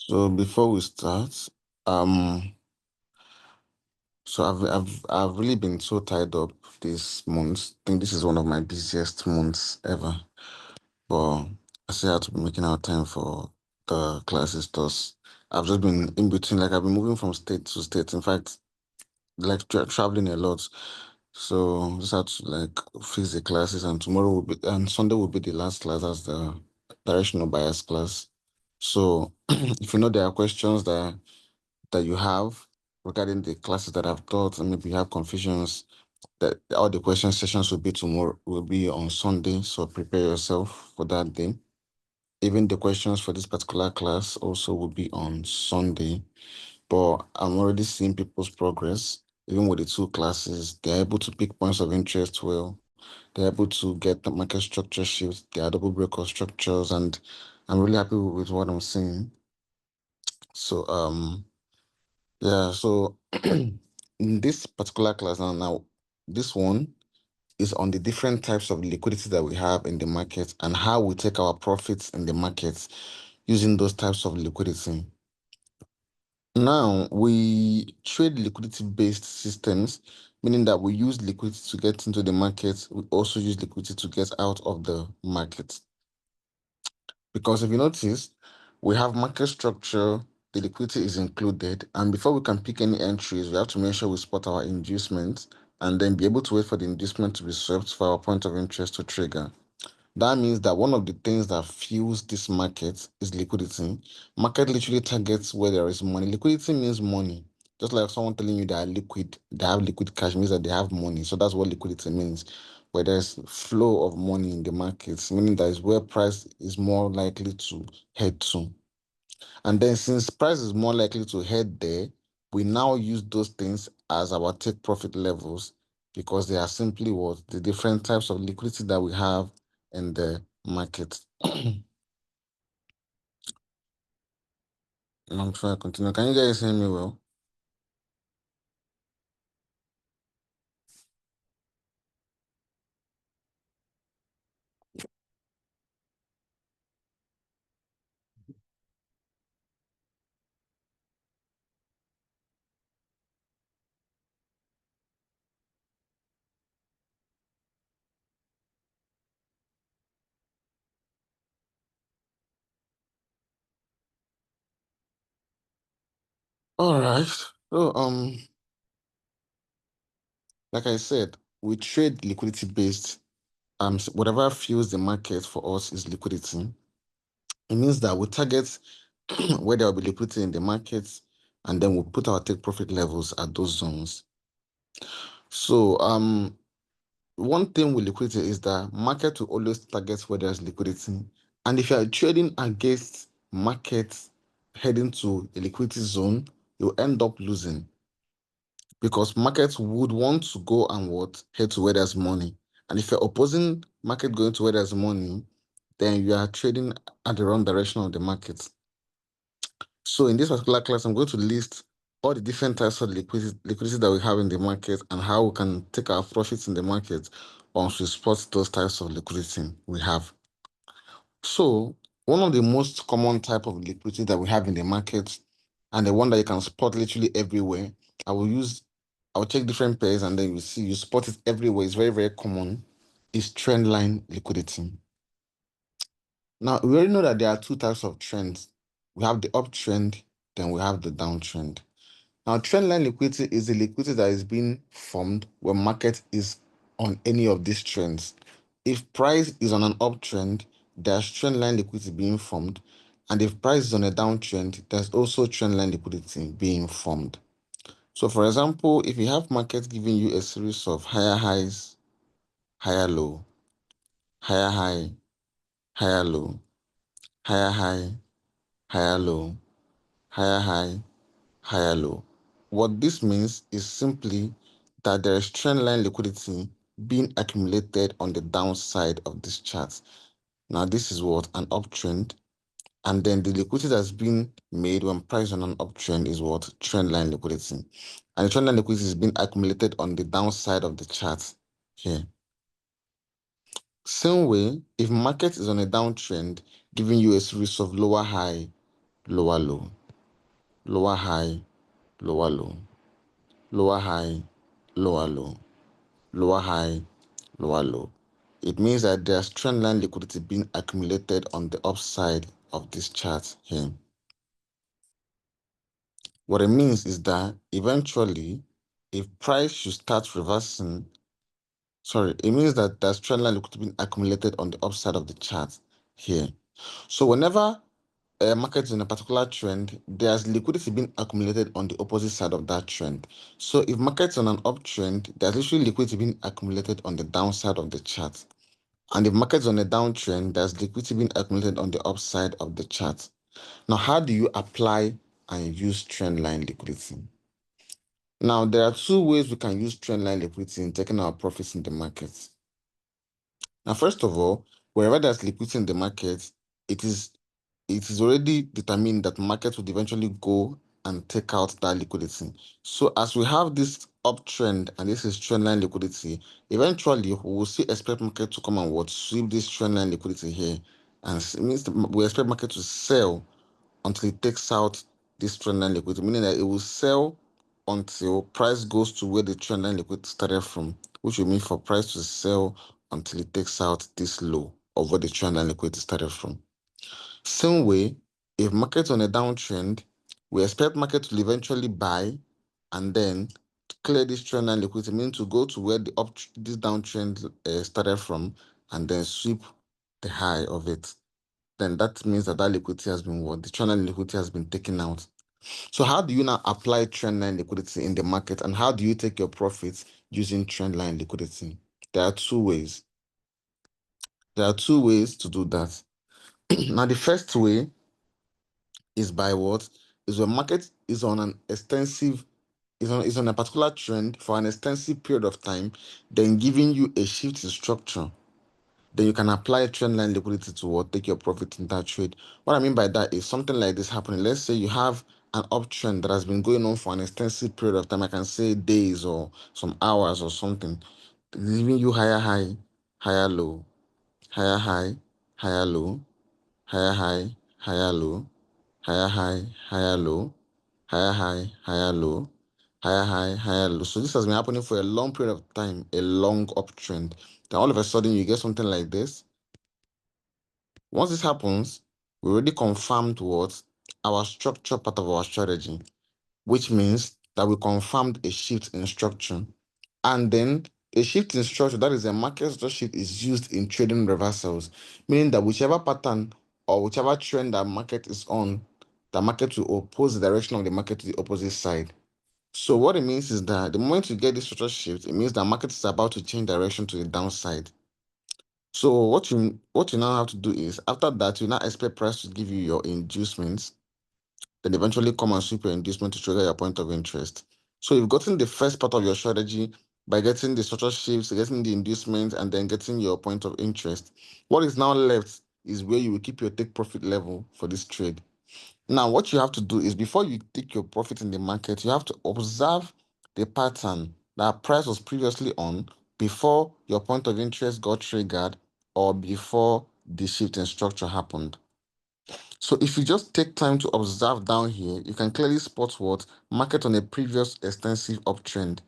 So before we start, um, I've really been so tied up this month. I think this is one of my busiest months ever. But I still have to be making out time for the classes. Thus, I've just been in between. Like I've been moving from state to state. In fact, like traveling a lot. So just had to like fix the classes, and tomorrow will be and Sunday will be the last class. That's the directional bias class. So if you know there are questions that you have regarding the classes that I've taught, and maybe you have confusions, that all the question sessions will be tomorrow, will be on Sunday. So prepare yourself for that day. Even the questions for this particular class also will be on Sunday. But I'm already seeing people's progress. Even with the two classes, they're able to pick points of interest well. They're able to get the market structure shifts, their double breakout structures, and I'm really happy with what I'm seeing. So yeah, so in this particular class now, this one is on the different types of liquidity that we have in the market and how we take our profits in the markets using those types of liquidity. Now, we trade liquidity-based systems, meaning that we use liquidity to get into the market. We also use liquidity to get out of the market. Because if you notice, we have market structure, the liquidity is included, and before we can pick any entries, we have to make sure we spot our inducement and then be able to wait for the inducement to be swept for our point of interest to trigger. That means that one of the things that fuels this market is liquidity. Market literally targets where there is money. Liquidity means money. Just like someone telling you they are liquid, they have liquid cash means that they have money. So that's what liquidity means. Where there's flow of money in the markets, meaning that is where price is more likely to head to. And then since price is more likely to head there, we now use those things as our take profit levels because they are simply what the different types of liquidity that we have in the market. I'm trying to continue. Can you guys hear me well? All right. So like I said, we trade liquidity based. Whatever fuels the market for us is liquidity. It means that we target where there will be liquidity in the markets, and then we put our take profit levels at those zones. So one thing with liquidity is that market will always target where there's liquidity. And if you are trading against markets heading to a liquidity zone, you'll end up losing because markets would want to go and what head to where there's money. And if you're opposing market going to where there's money, then you are trading at the wrong direction of the market. So in this particular class, I'm going to list all the different types of liquidity that we have in the market and how we can take our profits in the market once we spot those types of liquidity we have. So one of the most common type of liquidity that we have in the market and the one that you can spot literally everywhere, I will take different pairs and then you spot it everywhere. It's very, very common, is trend line liquidity. Now, we already know that there are two types of trends. We have the uptrend, then we have the downtrend. Now, trendline liquidity is the liquidity that is being formed when market is on any of these trends. If price is on an uptrend, there's trendline liquidity being formed. And if price is on a downtrend, there's also trendline liquidity being formed. So, for example, if you have market giving you a series of higher highs, higher low, higher high, higher low, higher high, higher low, higher high, higher low. What this means is simply that there is trendline liquidity being accumulated on the downside of this chart. Now, this is what an uptrend, and then the liquidity that's being made when price on an uptrend is what trendline liquidity. And the trendline liquidity is being accumulated on the downside of the chart here. Same way, if market is on a downtrend, giving you a series of lower high, lower low, lower high, lower low, lower high, lower low, lower high, lower low. It means that there's trendline liquidity being accumulated on the upside of this chart here. What it means is that eventually, if price should start reversing, it means that there's trendline liquidity being accumulated on the upside of the chart here. So whenever a market is in a particular trend, there's liquidity being accumulated on the opposite side of that trend. So if market's on an uptrend, there's usually liquidity being accumulated on the downside of the chart. And if market's on a downtrend, there's liquidity being accumulated on the upside of the chart. Now, how do you apply and use trendline liquidity? Now, there are two ways we can use trendline liquidity in taking our profits in the market. Now, first of all, wherever there's liquidity in the market, it is already determined that market would eventually go and take out that liquidity. So as we have this uptrend and this is trendline liquidity, eventually we will see expect market to come and sweep this trendline liquidity here, and it means we expect market to sell until it takes out this trendline liquidity, meaning that it will sell until price goes to where the trendline liquidity started from, which will mean for price to sell until it takes out this low of where the trendline liquidity started from. Same way, if market's on a downtrend, we expect market to eventually buy and then clear this trend line liquidity, meaning to go to where this downtrend started from and then sweep the high of it. Then that means that liquidity has been the trend line liquidity has been taken out. So how do you now apply trend line liquidity in the market, and how do you take your profits using trend line liquidity? There are two ways. There are two ways to do that. Now, the first way is by what? Is when market is on an extensive, is on a particular trend for an extensive period of time, then giving you a shift in structure. Then you can apply trend line liquidity to what? Take your profit in that trade. What I mean by that is something like this happening. Let's say you have an uptrend that has been going on for an extensive period of time. I can say days or some hours or something, giving you higher high, higher low, higher high, higher low, higher high, higher low, higher high, higher low, higher high, higher low, higher high, higher low. So this has been happening for a long period of time, a long uptrend. Then all of a sudden you get something like this. Once this happens, we already confirmed what? Our structure part of our strategy, which means that we confirmed a shift in structure. And then a shift in structure, that is a market structure shift, is used in trading reversals, meaning that whichever pattern or whichever trend that market is on, the market will oppose the direction of the market to the opposite side. So what it means is that the moment you get this structure shift, it means that market is about to change direction to the downside. So what you now have to do is, after that, you now expect price to give you your inducements, then eventually come and sweep your inducement to trigger your point of interest. So you've gotten the first part of your strategy by getting the structure shifts, getting the inducement, and then getting your point of interest. What is now left is where you will keep your take profit level for this trade. Now, what you have to do is, before you take your profit in the market, you have to observe the pattern that price was previously on before your point of interest got triggered or before the shift in structure happened. So if you just take time to observe down here, you can clearly spot what? Market on a previous extensive uptrend.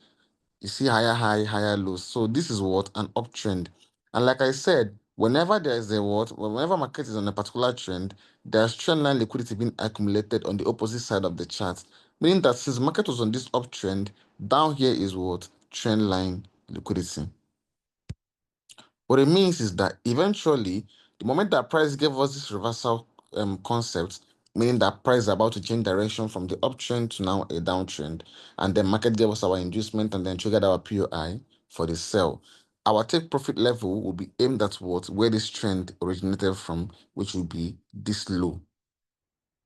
You see higher high, higher lows. So this is what? An uptrend. And like I said, whenever there is whenever market is on a particular trend, there's trend line liquidity being accumulated on the opposite side of the chart. Meaning that since market was on this uptrend, down here is what? Trend line liquidity. What it means is that eventually, the moment that price gave us this reversal concept, meaning that price is about to change direction from the uptrend to now a downtrend, and then market gave us our inducement and then triggered our POI for the sell. Our take profit level will be aimed at what? Where this trend originated from, which will be this low.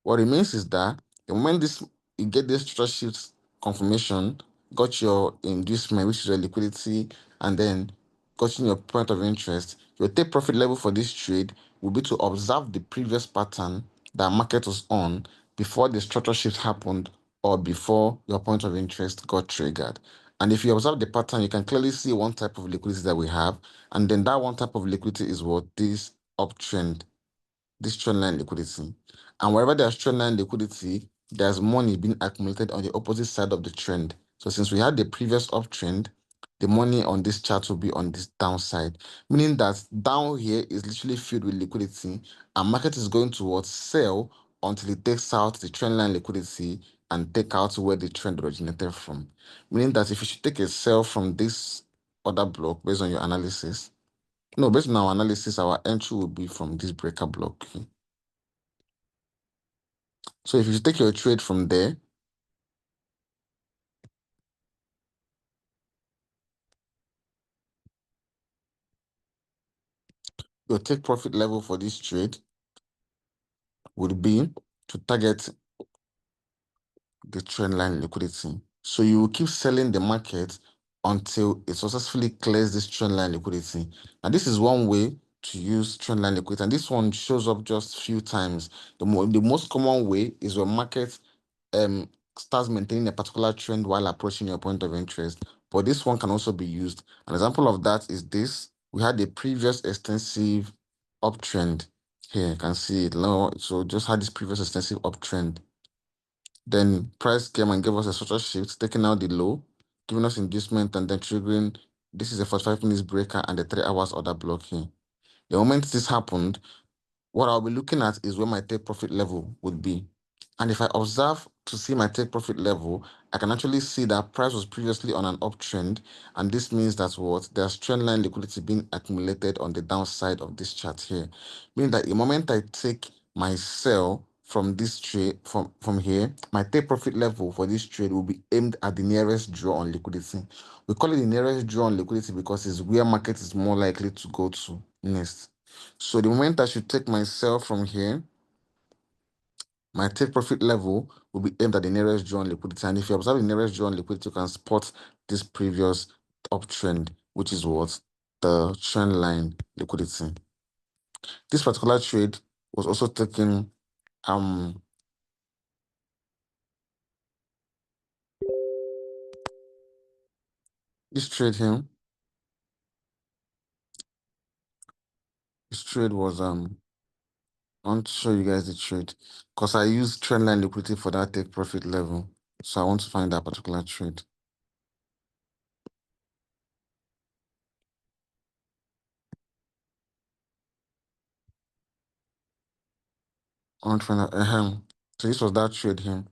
What it means is that the moment you get this structure shift confirmation, got your inducement, which is your liquidity, and then gotten your point of interest, your take profit level for this trade will be to observe the previous pattern that market was on before the structure shift happened or before your point of interest got triggered. And if you observe the pattern, you can clearly see one type of liquidity that we have. And then that one type of liquidity is what? This trend line liquidity. And wherever there's trend line liquidity, there's money being accumulated on the opposite side of the trend. So since we had the previous uptrend, the money on this chart will be on this downside, meaning that down here is literally filled with liquidity, and market is going towards sell until it takes out the trend line liquidity and take out where the trend originated from. Meaning that if you should take a sell from this other block based on your analysis, no, based on our analysis, our entry will be from this breaker block. So if you take your trade from there, your take profit level for this trade would be to target the trend line liquidity. So you will keep selling the market until it successfully clears this trend line liquidity. Now, this is one way to use trend line liquidity, and this one shows up just few times. The most common way is when market starts maintaining a particular trend while approaching your point of interest. But this one can also be used. An example of that is this. We had a previous extensive uptrend here. You can see it now. So just had this previous extensive uptrend. Then price came and gave us a structure shift, taking out the low, giving us inducement, and then triggering. This is a 45 minutes breaker and the 3 hours order block here. The moment this happened, what I'll be looking at is where my take profit level would be. And if I observe to see my take profit level, I can actually see that price was previously on an uptrend. And this means that what? There's trend line liquidity being accumulated on the downside of this chart here. Meaning that the moment I take my sell from this trade, from here, my take profit level for this trade will be aimed at the nearest draw on liquidity. We call it the nearest draw on liquidity because it's where market is more likely to go to next. So the moment I should take my sell from here, my take profit level will be aimed at the nearest drawn liquidity. And if you observe the nearest drawn liquidity, you can spot this previous uptrend, which is what? The trend line liquidity. This particular trade was also taking this trade here. This trade was I want to show you guys the trade because I use trend line liquidity for that take profit level. So I want to find that particular trade. I want to find out. So this was that trade here.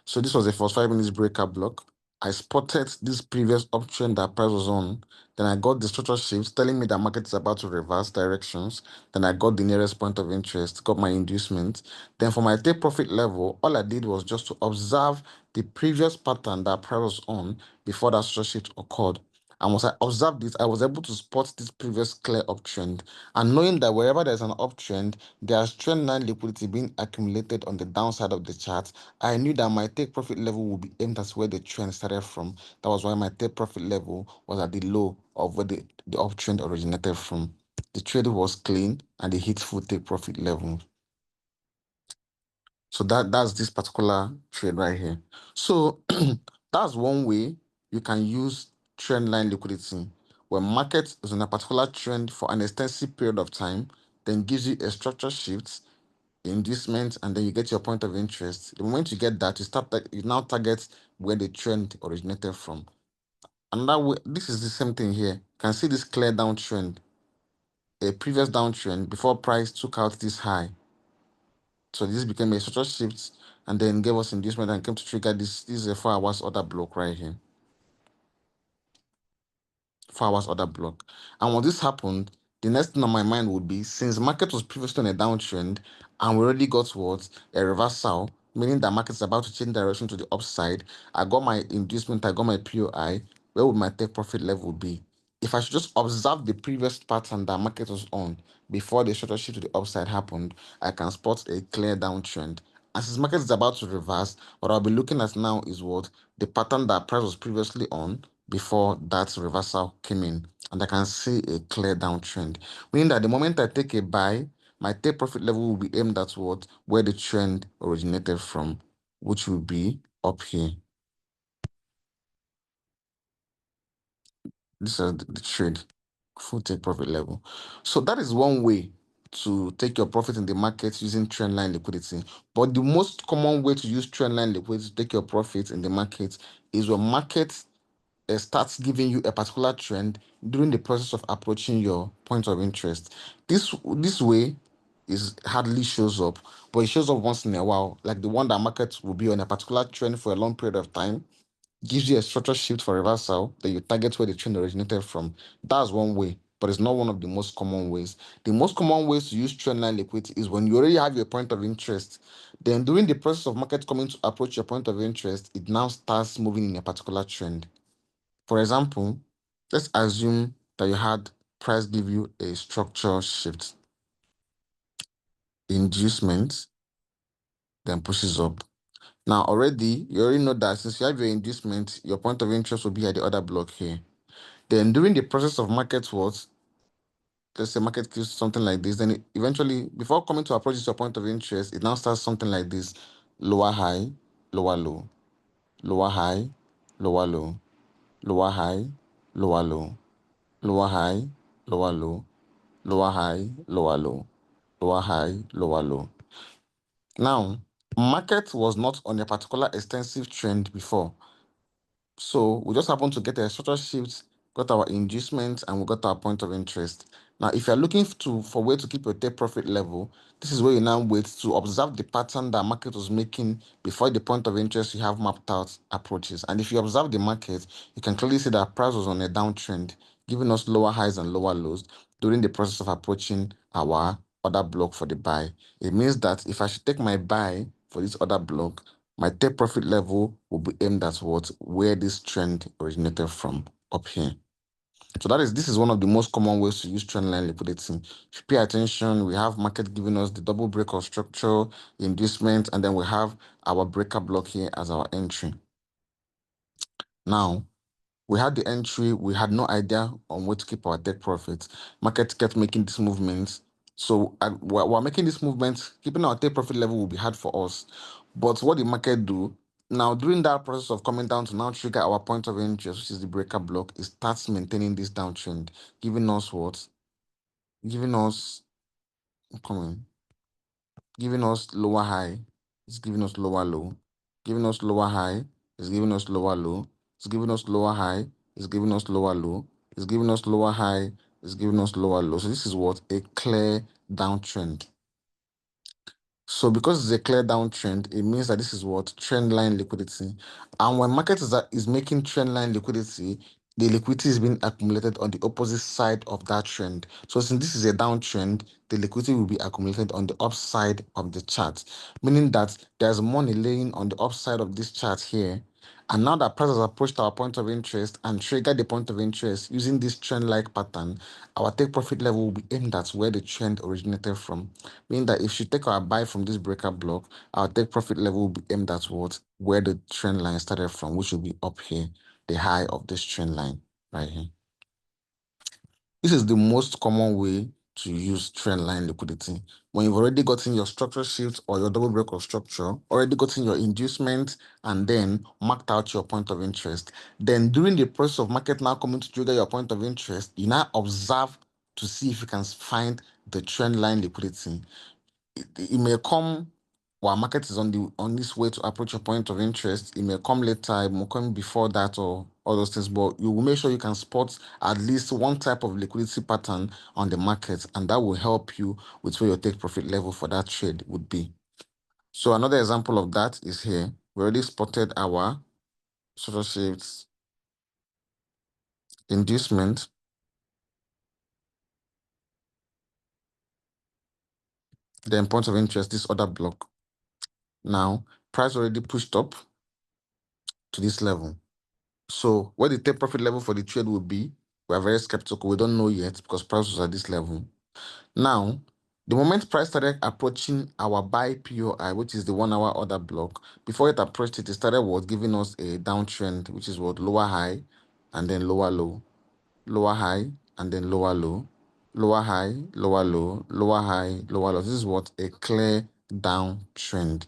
So this was a 45 minutes breaker block. I spotted this previous uptrend that price was on. Then I got the structure shifts telling me that market is about to reverse directions. Then I got the nearest point of interest, got my inducement. Then for my take profit level, all I did was just to observe the previous pattern that price was on before that structure shift occurred. And once I observed this, I was able to spot this previous clear uptrend. And knowing that wherever there's an uptrend, there's trend line liquidity being accumulated on the downside of the chart, I knew that my take profit level would be aimed at where the trend started from. That was why my take profit level was at the low of where the uptrend originated from. The trade was clean and it hit full take profit level. So that's this particular trade right here. So that's one way you can use trend line liquidity. When market is on a particular trend for an extensive period of time, then gives you a structure shift, inducement, and then you get your point of interest. The moment you get that, you now target where the trend originated from. Another way, this is the same thing here. You can see this clear downtrend, a previous downtrend before price took out this high. So this became a structure shift and then gave us inducement and came to trigger this. This is a 4 hours order block right here. 4 hours order block. And when this happened, the next thing on my mind would be, since market was previously on a downtrend and we already got towards a reversal, meaning that market is about to change direction to the upside, I got my inducement, I got my POI, where would my take profit level be? If I should just observe the previous pattern that market was on before the shorter shift to the upside happened, I can spot a clear downtrend. And since market is about to reverse, what I'll be looking at now is what? The pattern that price was previously on before that reversal came in. And I can see a clear downtrend. Meaning that the moment I take a buy, my take profit level will be aimed at what? Where the trend originated from, which will be up here. This is the trade, full take profit level. So that is one way to take your profit in the market using trendline liquidity. But the most common way to use trendline liquidity to take your profit in the market is when market starts giving you a particular trend during the process of approaching your point of interest. This way is hardly shows up, but it shows up once in a while, like the one that market will be on a particular trend for a long period of time, gives you a structure shift for reversal, then you target where the trend originated from. That's one way, but it's not one of the most common ways. The most common ways to use trendline liquidity is when you already have your point of interest. Then during the process of market coming to approach your point of interest, it now starts moving in a particular trend. For example, let's assume that you had price give you a structure shift, inducement, then pushes up. Now you already know that since you have your inducement, your point of interest will be at the other block here. Then during the process of market what, let's say market gives something like this, then eventually, before coming to approach your point of interest, it now starts something like this: lower high, lower low, lower high, lower low, lower high, lower low, lower high, lower low, lower high, lower low, lower high, lower low. Now, market was not on a particular extensive trend before. So we just happen to get a structure shift, got our inducement, and we got our point of interest. Now, if you're looking for way to keep your take profit level, this is where you now wait to observe the pattern that market was making before the point of interest you have mapped out approaches. And if you observe the market, you can clearly see that price was on a downtrend, giving us lower highs and lower lows during the process of approaching our other block for the buy. It means that if I should take my buy for this other block, my take profit level will be aimed at where this trend originated from, up here. So this is one of the most common ways to use trendline liquidity. If you pay attention, we have market giving us the double breakout structure, inducement, and then we have our breaker block here as our entry. Now, we had the entry, we had no idea on where to keep our take profit. Market kept making these movements. So we're making this movement, keeping our take profit level will be hard for us. But what the market do, now during that process of coming down to now trigger our point of interest, which is the breaker block, it starts maintaining this downtrend, giving us what? Giving us, come on, giving us lower high, it's giving us lower low, giving us lower high, it's giving us lower low, it's giving us lower high, it's giving us lower low, it's giving us lower high, it's giving us lower low. So this is what? A clear downtrend. So because it's a clear downtrend, it means that this is what? Trend line liquidity. And when market is making trend line liquidity, the liquidity is being accumulated on the opposite side of that trend. So since this is a downtrend, the liquidity will be accumulated on the upside of the chart, meaning that there's money laying on the upside of this chart here. And now that price has approached our point of interest and triggered the point of interest using this trend-like pattern, our take profit level will be aimed at where the trend originated from. Meaning that if you take our buy from this breaker block, our take profit level will be aimed at where the trend line started from, which will be up here, the high of this trend line right here. This is the most common way to use trend line liquidity. When you've already gotten your structure shift or your double break of structure, already gotten your inducement, and then marked out your point of interest. Then during the process of market now coming to trigger your point of interest, you now observe to see if you can find the trend line liquidity. It may come while market is on this way to approach your point of interest. It may come later, it may come before that, or all those things, but you will make sure you can spot at least one type of liquidity pattern on the market, and that will help you with where your take profit level for that trade would be. So another example of that is here. We already spotted our sort of shifts, inducement, then point of interest, this other block. Now, price already pushed up to this level. So what the take profit level for the trade will be, we are very skeptical. We don't know yet because price was at this level. Now, the moment price started approaching our buy POI, which is the 1 hour order block, before it approached it, it started giving us a downtrend, which is lower high and then lower low, lower high and then lower low, lower high, lower low, lower high, lower low. This is a clear downtrend.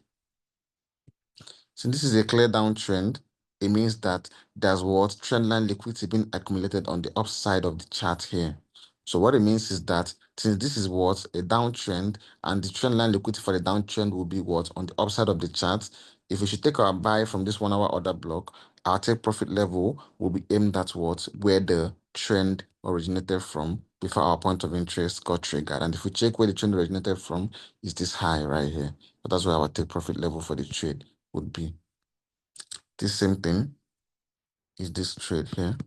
Since this is a clear downtrend, it means that there's trendline liquidity being accumulated on the upside of the chart here. So what it means is that Since this is what a downtrend, and the trend line liquidity for the downtrend will be what on the upside of the chart. If we should take our buy from this 1 hour order block, our take profit level will be aimed at what where the trend originated from before our point of interest got triggered. And if we check where the trend originated from, is this high right here. But that's where our take profit level for the trade would be. This same thing is this trade here.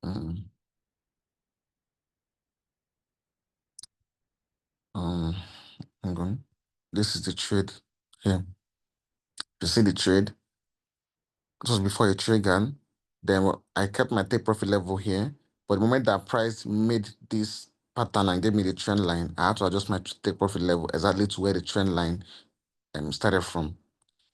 Um, um, hang on. This is the trade here. You see the trade? It was before it triggered. Then I kept my take profit level here. But the moment that price made this pattern and gave me the trend line, I had to adjust my take profit level exactly to where the trend line started from.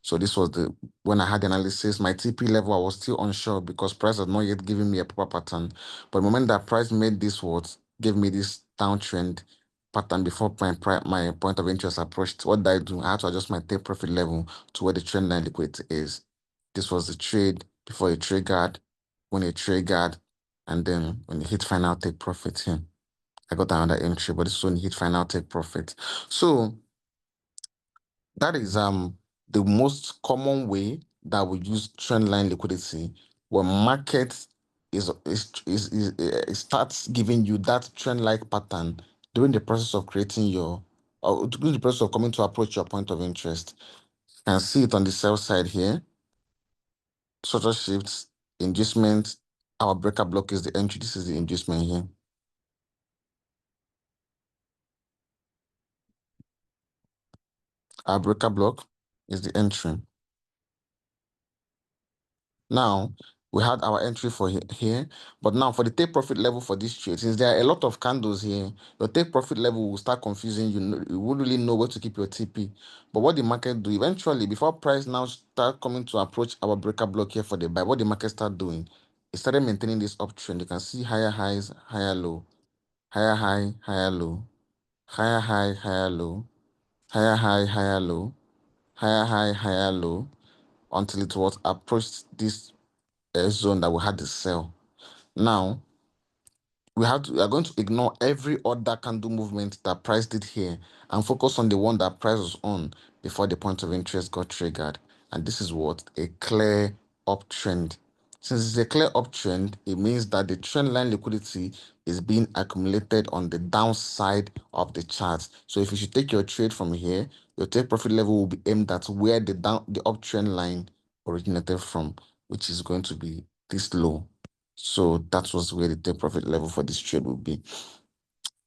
So this was the when I had the analysis, my TP level, I was still unsure because price had not yet given me a proper pattern. But the moment that price made this what gave me this downtrend pattern before my point of interest approached, what did I do? I had to adjust my take profit level to where the trend line liquidity is. This was the trade before it triggered, when it triggered, and then when it hit final take profit here. I got another entry, but this is when it hit final take profit. So that is the most common way that we use trend line liquidity when market starts giving you that trend like pattern during the process of creating your or during the process of coming to approach your point of interest. You can see it on the sell side here. Shorter shifts, inducement. Our breaker block is the entry. This is the inducement here. Our breaker block is the entry. Now, we had our entry for here, but now for the take profit level for this trade, since there are a lot of candles here, your take profit level will start confusing you. You won't really know where to keep your TP. But what the market do eventually, before price now start coming to approach our breaker block here for the buy, what the market start doing, it started maintaining this uptrend. You can see higher highs, higher low, higher high, higher low, higher high, higher low, higher high, higher low, higher high, higher low, until it was approached this zone that we had to sell. Now, we are going to ignore every other candle movement that price did here and focus on the one that price was on before the point of interest got triggered. And this is what a clear uptrend. Since it's a clear uptrend, it means that the trend line liquidity is being accumulated on the downside of the chart. So if you should take your trade from here, your take profit level will be aimed at where the uptrend line originated from, which is going to be this low. So that was where the take profit level for this trade will be.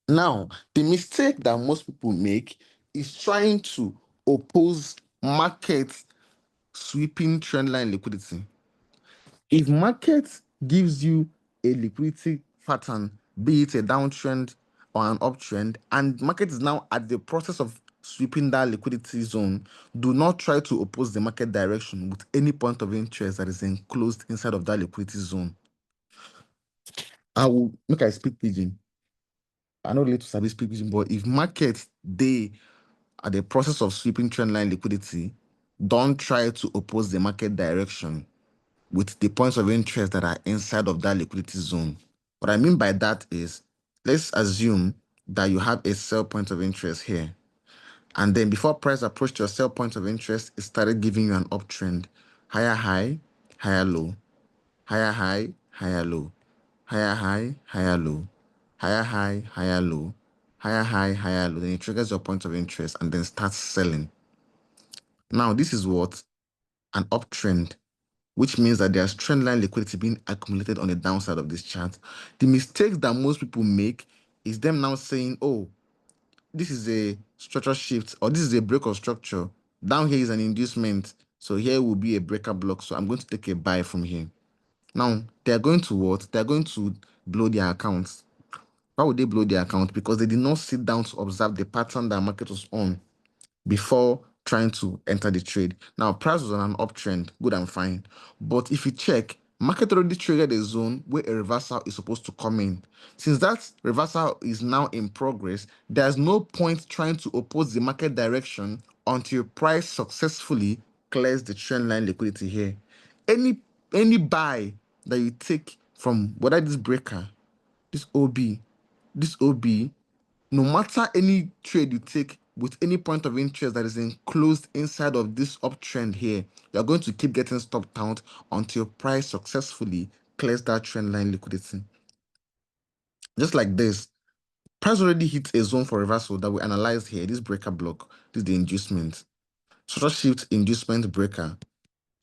Now, the mistake that most people make is trying to oppose market sweeping trendline liquidity. If market gives you a liquidity pattern, be it a downtrend or an uptrend, and market is now at the process of sweeping that liquidity zone, do not try to oppose the market direction with any point of interest that is enclosed inside of that liquidity zone. I will make I speak pidgin. I know late to sabi speak pidgin, but if market they are the process of sweeping trendline liquidity, don't try to oppose the market direction with the points of interest that are inside of that liquidity zone. What I mean by that is, let's assume that you have a sell point of interest here. And then before price approached your sell point of interest, it started giving you an uptrend. Higher high, higher low. Higher high, higher low. Higher high, higher low. Higher high, higher low. Higher high, higher low. Then it triggers your point of interest and then starts selling. Now, this is what? An uptrend, which means that there's trendline liquidity being accumulated on the downside of this chart. The mistakes that most people make is them now saying, oh, this is a structure shift or this is a break of structure. Down here is an inducement. So here will be a breaker block. So I'm going to take a buy from here. Now, they're going to what? They're going to blow their accounts. Why would they blow their account? Because they did not sit down to observe the pattern that market was on before trying to enter the trade. Now, price was on an uptrend, good and fine. But if you check, market already triggered a zone where a reversal is supposed to come in. Since that reversal is now in progress, there's no point trying to oppose the market direction until price successfully clears the trend line liquidity here. Any buy that you take from whether this breaker, this OB, no matter any trade you take with any point of interest that is enclosed inside of this uptrend here, you're going to keep getting stop count until price successfully clears that trend line liquidity. Just like this, price already hit a zone for reversal that we analyzed here. This breaker block, this is the inducement. Structure shift inducement breaker.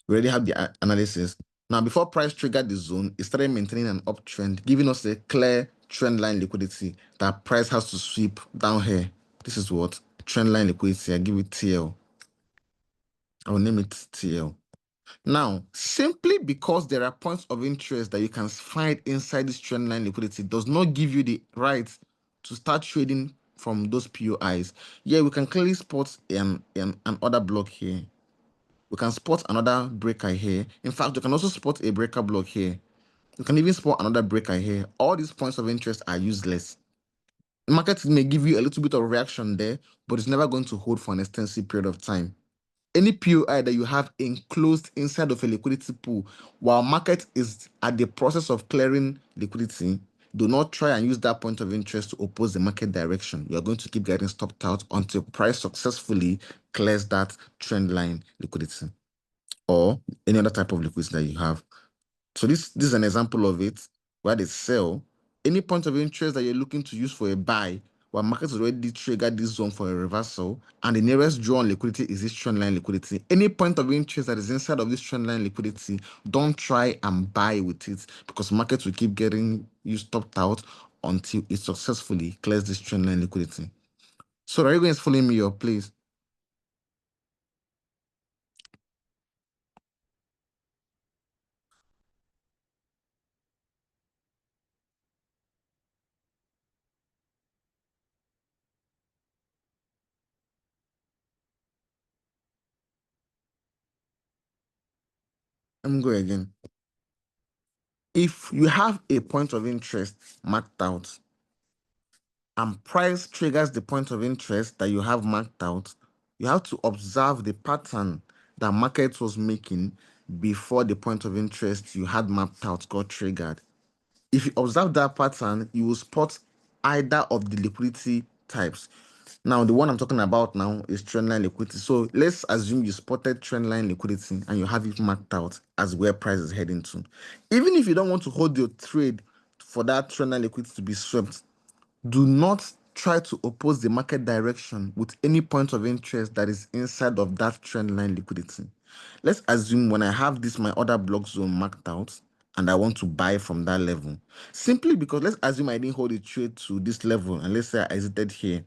We already have the analysis. Now, before price triggered the zone, it started maintaining an uptrend, giving us a clear trend line liquidity that price has to sweep down here. This is what? Trend line liquidity. I give it TL. I will name it TL. Now, simply because there are points of interest that you can find inside this trend line liquidity does not give you the right to start trading from those POIs. Yeah, we can clearly spot an order block here. We can spot another breaker here. In fact, you can also spot a breaker block here. You can even spot another breaker here. All these points of interest are useless. The market may give you a little bit of reaction there, but it's never going to hold for an extensive period of time. Any POI that you have enclosed inside of a liquidity pool while market is at the process of clearing liquidity, do not try and use that point of interest to oppose the market direction. You're going to keep getting stopped out until price successfully clears that trend line liquidity or any other type of liquidity that you have. So this is an example of it where they sell. Any point of interest that you're looking to use for a buy, while market has already triggered this zone for a reversal, and the nearest drawn liquidity is this trend line liquidity. Any point of interest that is inside of this trend line liquidity, don't try and buy with it because market will keep getting you stopped out until it successfully clears this trend line liquidity. So are you guys following me up, please? Let me go again. If you have a point of interest marked out and price triggers the point of interest that you have marked out, you have to observe the pattern that market was making before the point of interest you had mapped out got triggered. If you observe that pattern, you will spot either of the liquidity types. Now, the one I'm talking about now is trendline liquidity. So let's assume you spotted trendline liquidity and you have it marked out as where price is heading to. Even if you don't want to hold your trade for that trendline liquidity to be swept, do not try to oppose the market direction with any point of interest that is inside of that trend line liquidity. Let's assume when I have this, my order block zone marked out, and I want to buy from that level. Simply because let's assume I didn't hold a trade to this level, and let's say I exited here.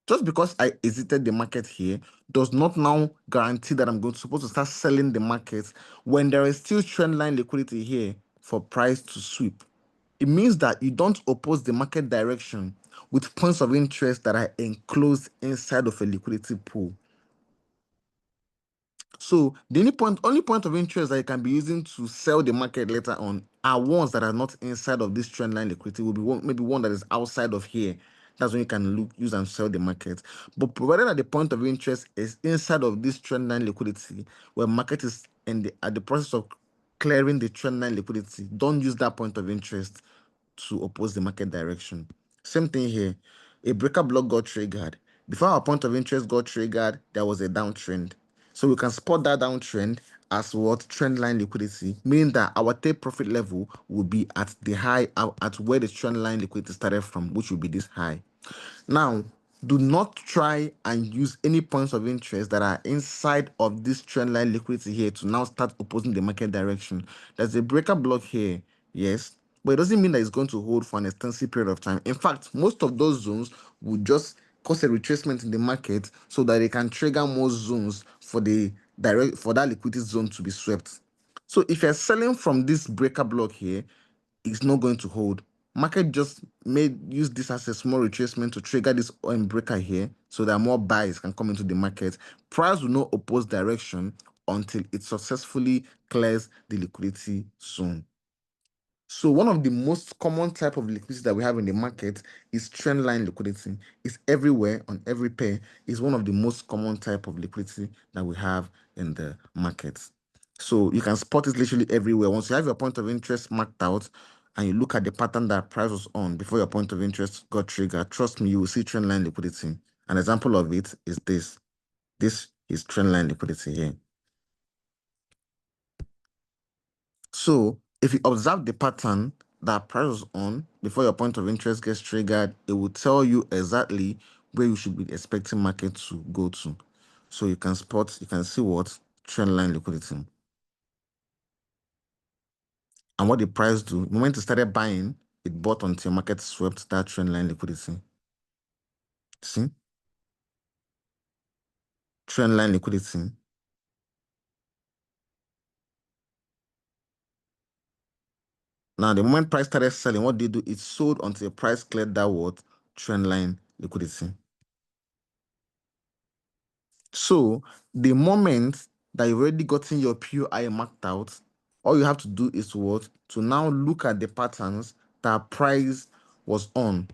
Just because I exited the market here does not now guarantee that I'm supposed to start selling the market when there is still trend line liquidity here for price to sweep. It means that you don't oppose the market direction with points of interest that are enclosed inside of a liquidity pool. So the only point of interest that you can be using to sell the market later on are ones that are not inside of this trend line liquidity. Will be maybe one that is outside of here. That's when you can use and sell the market. But provided that the point of interest is inside of this trend line liquidity, where market is at the process of clearing the trend line liquidity, don't use that point of interest to oppose the market direction. Same thing here. A breaker block got triggered. Before our point of interest got triggered, there was a downtrend. So we can spot that downtrend as what trend line liquidity, meaning that our take profit level will be at the high, at where the trend line liquidity started from, which will be this high. Now, do not try and use any points of interest that are inside of this trend line liquidity here to now start opposing the market direction. There's a breaker block here, yes, but it doesn't mean that it's going to hold for an extensive period of time. In fact, most of those zones would just cause a retracement in the market so that they can trigger more zones for that liquidity zone to be swept. So if you're selling from this breaker block here, it's not going to hold. Market just use this as a small retracement to trigger this breaker here so that more buys can come into the market. Price will not oppose direction until it successfully clears the liquidity zone. So one of the most common type of liquidity that we have in the market is trend line liquidity. It's everywhere on every pair. It's one of the most common type of liquidity that we have in the market. So you can spot it literally everywhere. Once you have your point of interest marked out and you look at the pattern that price was on before your point of interest got triggered, trust me, you will see trend line liquidity. An example of it is this. This is trend line liquidity here. So if you observe the pattern that price was on before your point of interest gets triggered, it will tell you exactly where you should be expecting market to go to. So you can see what trend line liquidity. And what the price do, the moment it started buying, it bought until market swept that trend line liquidity. See? Trend line liquidity. Now, the moment price started selling, what they do, it sold until the price cleared that what trend line liquidity. So the moment that you've already gotten your POI marked out, all you have to do is what? To now look at the patterns that price was on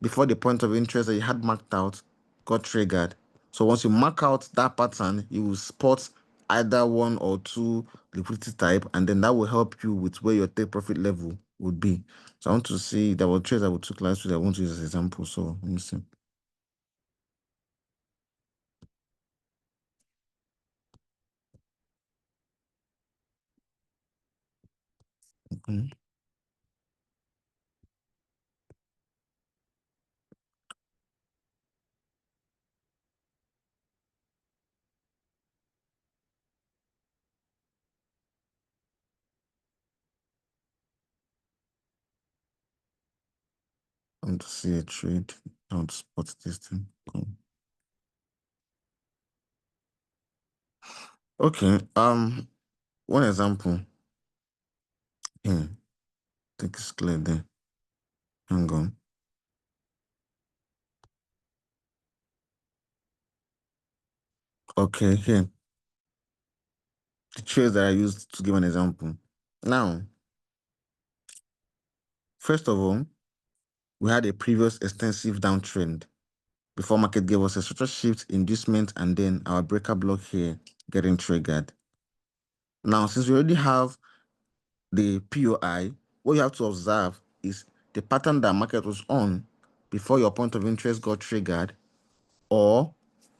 before the point of interest that you had marked out got triggered. So once you mark out that pattern, you will spot either one or two liquidity type, and then that will help you with where your take profit level would be. So I want to see, there were trades that we took last week. I want to use as an example. So let me see. Okay. I want to see a trade. I want to spot this thing. Cool. Okay. One example. Here. I think it's clear there. Hang on. Okay, here. The trades that I used to give an example. Now, first of all, we had a previous extensive downtrend before market gave us a structure shift, inducement, and then our breaker block here getting triggered. Now, since we already have the POI, what you have to observe is the pattern that market was on before your point of interest got triggered, or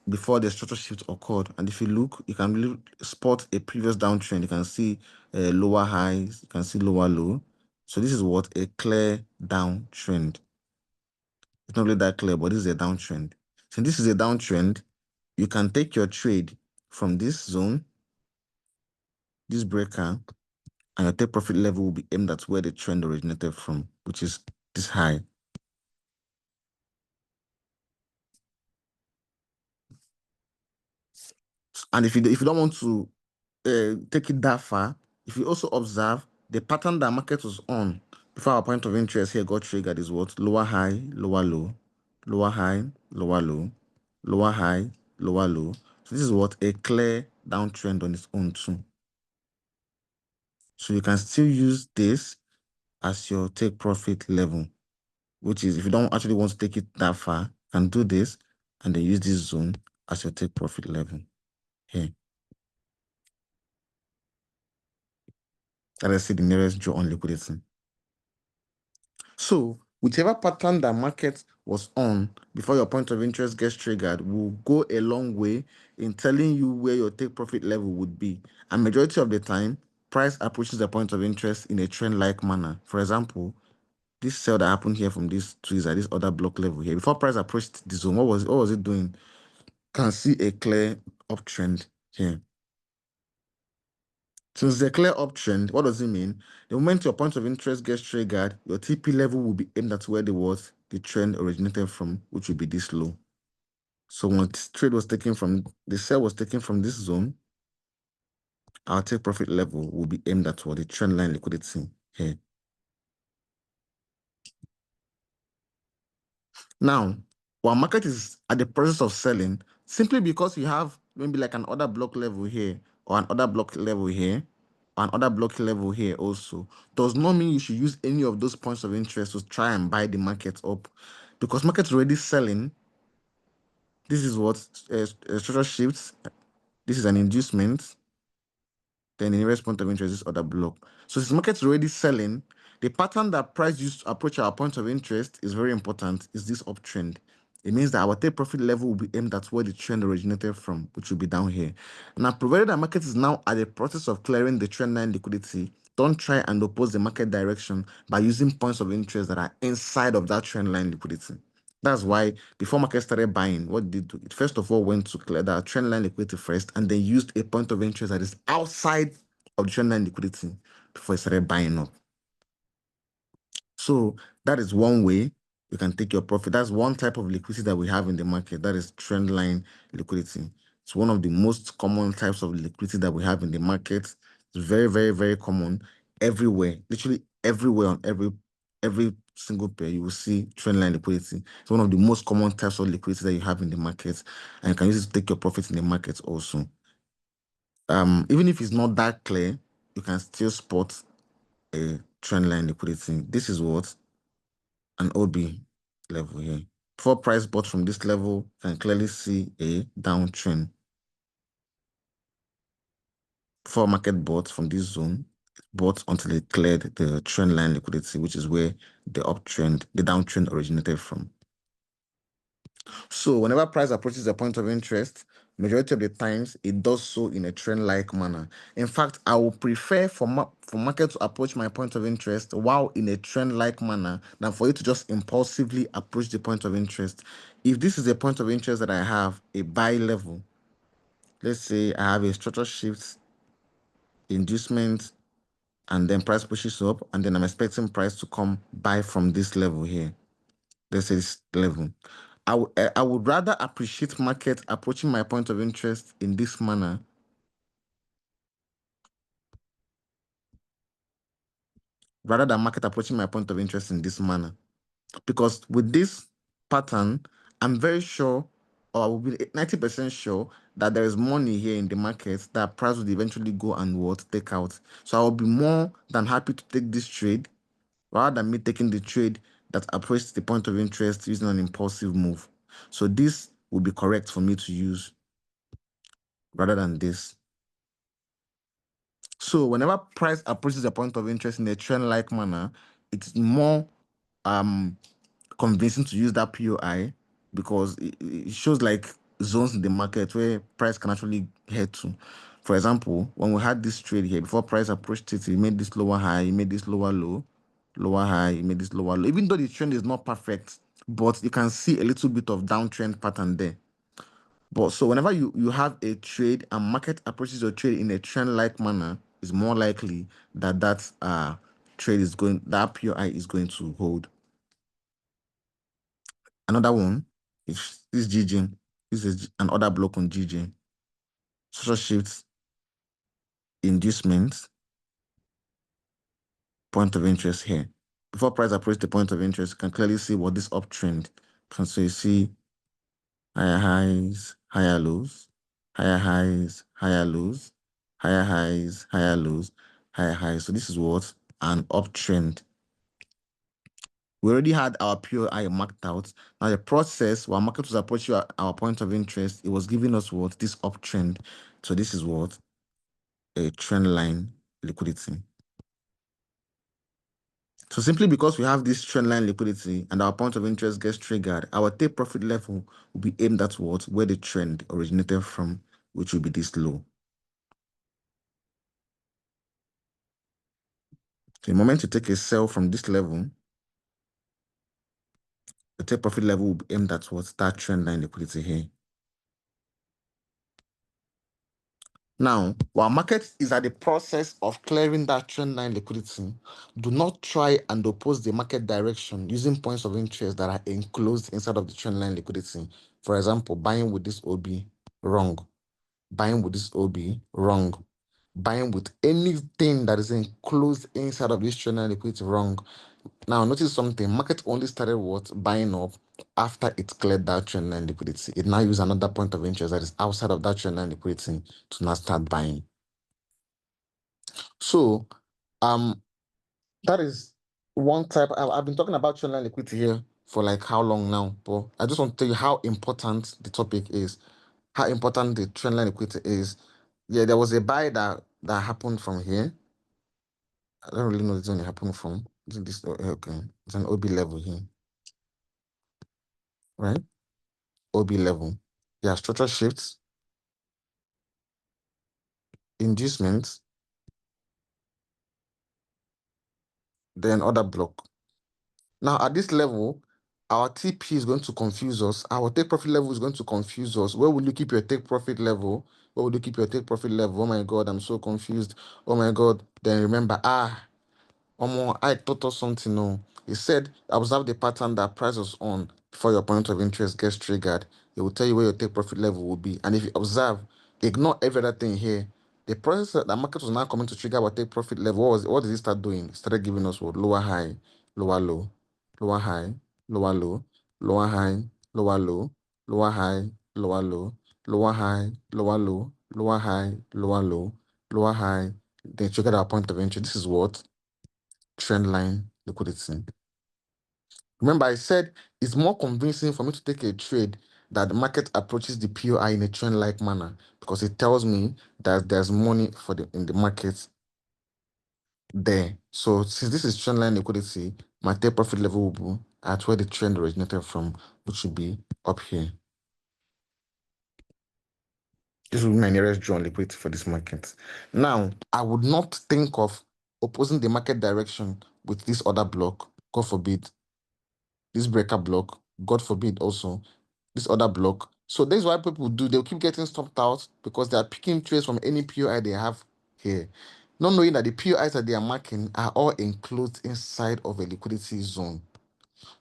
before the structure shift occurred. And if you look, you can really spot a previous downtrend. You can see lower highs, you can see lower low. So this is what a clear downtrend. It's not really that clear, but this is a downtrend. Since this is a downtrend, you can take your trade from this zone, this breaker, and your take profit level will be aimed at where the trend originated from, which is this high. And if you don't want to take it that far, if you also observe the pattern that market was on before our point of interest here got triggered is what? Lower high, lower low, lower high, lower low, lower high, lower low. So this is what? A clear downtrend on its own too. So you can still use this as your take profit level, which is if you don't actually want to take it that far, you can do this and then use this zone as your take profit level here. Let's see the nearest draw on liquidity. So whichever pattern that market was on before your point of interest gets triggered will go a long way in telling you where your take profit level would be. And majority of the time, price approaches the point of interest in a trend-like manner. For example, this sell that happened here from these trees at this other block level here. Before price approached the zone, what was it doing? Can see a clear uptrend here. Since the clear uptrend, what does it mean? The moment your point of interest gets triggered, your TP level will be aimed at where the trend originated from, which will be this low. So when the sell was taken from this zone, our take profit level will be aimed at what the trend line liquidity here. Now, while market is at the process of selling, simply because you have maybe like an order block level here or an order block level here, another block level here also, does not mean you should use any of those points of interest to try and buy the market up, because market's already selling. This is what structure shifts. This is an inducement. Then the nearest point of interest is other block. So since market's already selling, the pattern that price used to approach our point of interest is very important, is this uptrend. It means that our take profit level will be aimed at where the trend originated from, which will be down here. Now, provided that market is now at the process of clearing the trend line liquidity, don't try and oppose the market direction by using points of interest that are inside of that trend line liquidity. That's why before market started buying, what did it do? It first of all went to clear that trend line liquidity first, and then used a point of interest that is outside of the trend line liquidity before it started buying up. So that is one way you can take your profit. That's one type of liquidity that we have in the market. That is trend line liquidity. It's one of the most common types of liquidity that we have in the market. It's very, very, very common everywhere. Literally everywhere on every single pair, you will see trend line liquidity. It's one of the most common types of liquidity that you have in the market, and you can use it to take your profit in the market also. Even if it's not that clear, you can still spot a trend line liquidity. This is what an OB level here. Before price bought from this level, you can clearly see a downtrend. Before market bought from this zone, bought until it cleared the trend line liquidity, which is where the downtrend originated from. So whenever price approaches a point of interest, majority of the times it does so in a trend-like manner. In fact, I would prefer for market to approach my point of interest while in a trend-like manner than for it to just impulsively approach the point of interest. If this is a point of interest that I have, a buy level, let's say I have a structure shift, inducement, and then price pushes up, and then I'm expecting price to come buy from this level here. This is level. I would rather appreciate market approaching my point of interest in this manner rather than market approaching my point of interest in this manner. Because with this pattern, I'm very sure, or I will be 90% sure that there is money here in the market that price would eventually go and take out. So I will be more than happy to take this trade rather than me taking the trade that approaches the point of interest using an impulsive move. So this would be correct for me to use rather than this. So whenever price approaches a point of interest in a trend-like manner, it's more convincing to use that POI because it shows like zones in the market where price can actually head to. For example, when we had this trade here, before price approached it, it made this lower high, it made this lower low, lower high, it made this lower low. Even though the trend is not perfect, but you can see a little bit of downtrend pattern there. But so whenever you have a trade and market approaches your trade in a trend-like manner, it's more likely that trade is going, that POI is going to hold. Another one is this GJ. This is another block on GJ. Social shifts, inducements, point of interest here. Before price approaches the point of interest, you can clearly see what this uptrend. So you see higher highs, higher lows, higher highs, higher lows, higher highs, higher lows, higher highs. So this is what? An uptrend. We already had our POI marked out. Now the process, while market was approaching our point of interest, it was giving us what? This uptrend. So this is what? A trend line liquidity. So simply because we have this trend line liquidity and our point of interest gets triggered, our take profit level will be aimed at what? Where the trend originated from, which will be this low. So the moment you take a sell from this level, the take profit level will be aimed at what? That trend line liquidity here. Now, while market is at the process of clearing that trend line liquidity, do not try and oppose the market direction using points of interest that are enclosed inside of the trend line liquidity. For example, buying with this OB, wrong. Buying with this OB, wrong. Buying with anything that is enclosed inside of this trend line liquidity, wrong. Now, notice something. Market only started what? Buying up after it cleared that trend line liquidity. It now uses another point of interest that is outside of that trend line liquidity to now start buying. So So that is one type. I've been talking about trendline liquidity here for like how long now, but I just want to tell you how important the topic is, how important the trendline liquidity is. Yeah, there was a buy that happened from here. I don't really know the zone it happened from. Is it this? Okay, it's an OB level here, right? OB level. Yeah, structure shifts, inducements, then other block. Now, at this level, our TP is going to confuse us. Our take profit level is going to confuse us. Where will you keep your take profit level? Where will you keep your take profit level? Oh my God, I'm so confused. Oh my God. Then remember, I taught us something. No, he said, observe the pattern that price was on before your point of interest gets triggered. It will tell you where your take profit level will be. And if you observe, ignore every other thing here. The process that the market was now coming to trigger our take profit level. What did it start doing? It started giving us what? Lower high, lower low, lower high, lower low, lower high, lower low, lower high, lower low, lower high, lower low, lower high, lower low, lower high. Then triggered our point of entry. This is what? Trend line liquidity. Remember, I said it's more convincing for me to take a trade that the market approaches the POI in a trend-like manner because it tells me that there's money in the market there. So since this is trend line liquidity, my take profit level will be at where the trend originated from, which should be up here. This will be my nearest drawn liquidity for this market. Now, I would not think of opposing the market direction with this other block, God forbid, this breaker block, God forbid also, this other block. So this is why people do, they'll keep getting stopped out because they are picking trades from any POI they have here. Not knowing that the POIs that they are marking are all enclosed inside of a liquidity zone.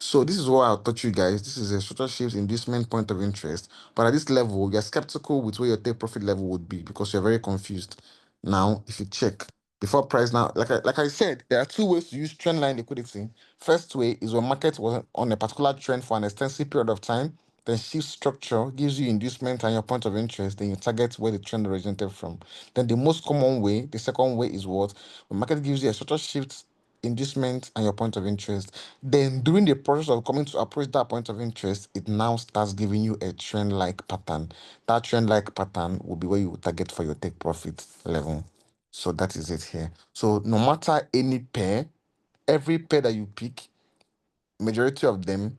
So this is what I'll taught you guys. This is a structure shift inducement point of interest. But at this level, you're skeptical with where your take profit level would be because you're very confused. Now, if you check before price now, like I said, there are two ways to use trend line liquidity. First way is when market was on a particular trend for an extensive period of time, then shift structure gives you inducement and your point of interest, then you target where the trend originated from. Then the most common way, the second way is what? When market gives you a structure shift inducement and your point of interest, then during the process of coming to approach that point of interest, it now starts giving you a trend-like pattern. That trend-like pattern will be where you target for your take profit level. So that is it here. So no matter any pair, every pair that you pick, majority of them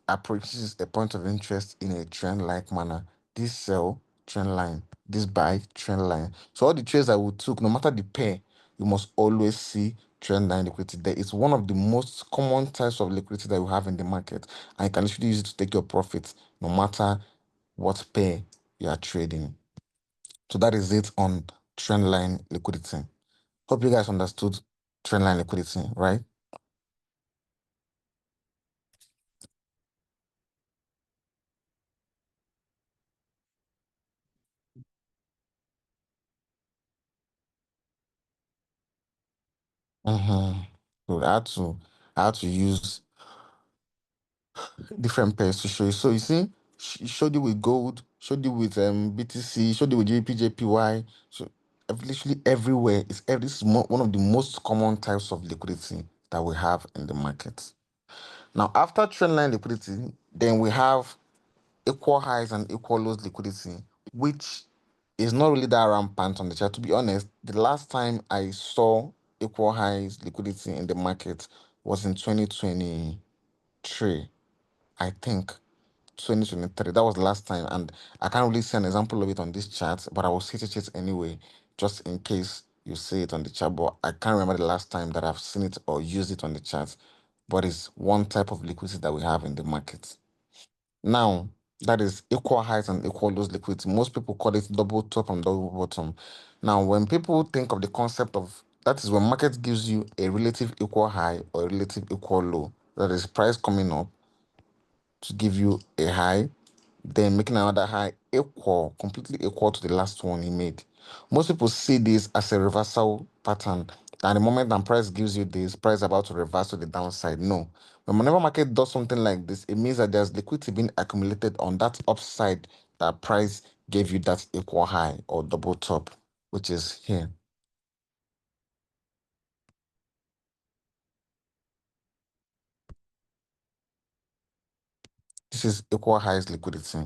approaches a point of interest in a trend-like manner. This sell, trend line. This buy, trend line. So all the trades that we took, no matter the pair, you must always see trend line liquidity there. It's one of the most common types of liquidity that you have in the market. And you can literally use it to take your profits no matter what pair you are trading. So that is it on trend line liquidity. Hope you guys understood trend line liquidity, right? Mm-hmm. So I had to use different pairs to show you. So you see, showed you with gold, showed you with BTC, showed you with JPY. So literally everywhere. This is one of the most common types of liquidity that we have in the market. Now, after trendline liquidity, then we have equal highs and equal lows liquidity, which is not really that rampant on the chart. To be honest, the last time I saw equal highs liquidity in the market was in 2023, I think. 2023. That was the last time, and I can't really see an example of it on this chart, but I will see it anyway, just in case you see it on the chart. But I can't remember the last time that I've seen it or used it on the chart. But it's one type of liquidity that we have in the market. Now, that is equal highs and equal lows liquidity. Most people call it double top and double bottom. Now, when people think of the concept of that is when market gives you a relative equal high or a relative equal low, that is price coming up to give you a high, then making another high equal, completely equal to the last one he made. Most people see this as a reversal pattern. And the moment that price gives you this, price about to reverse to the downside. No. Whenever market does something like this, it means that there's liquidity being accumulated on that upside that price gave you that equal high or double top, which is here. This is equal highs liquidity.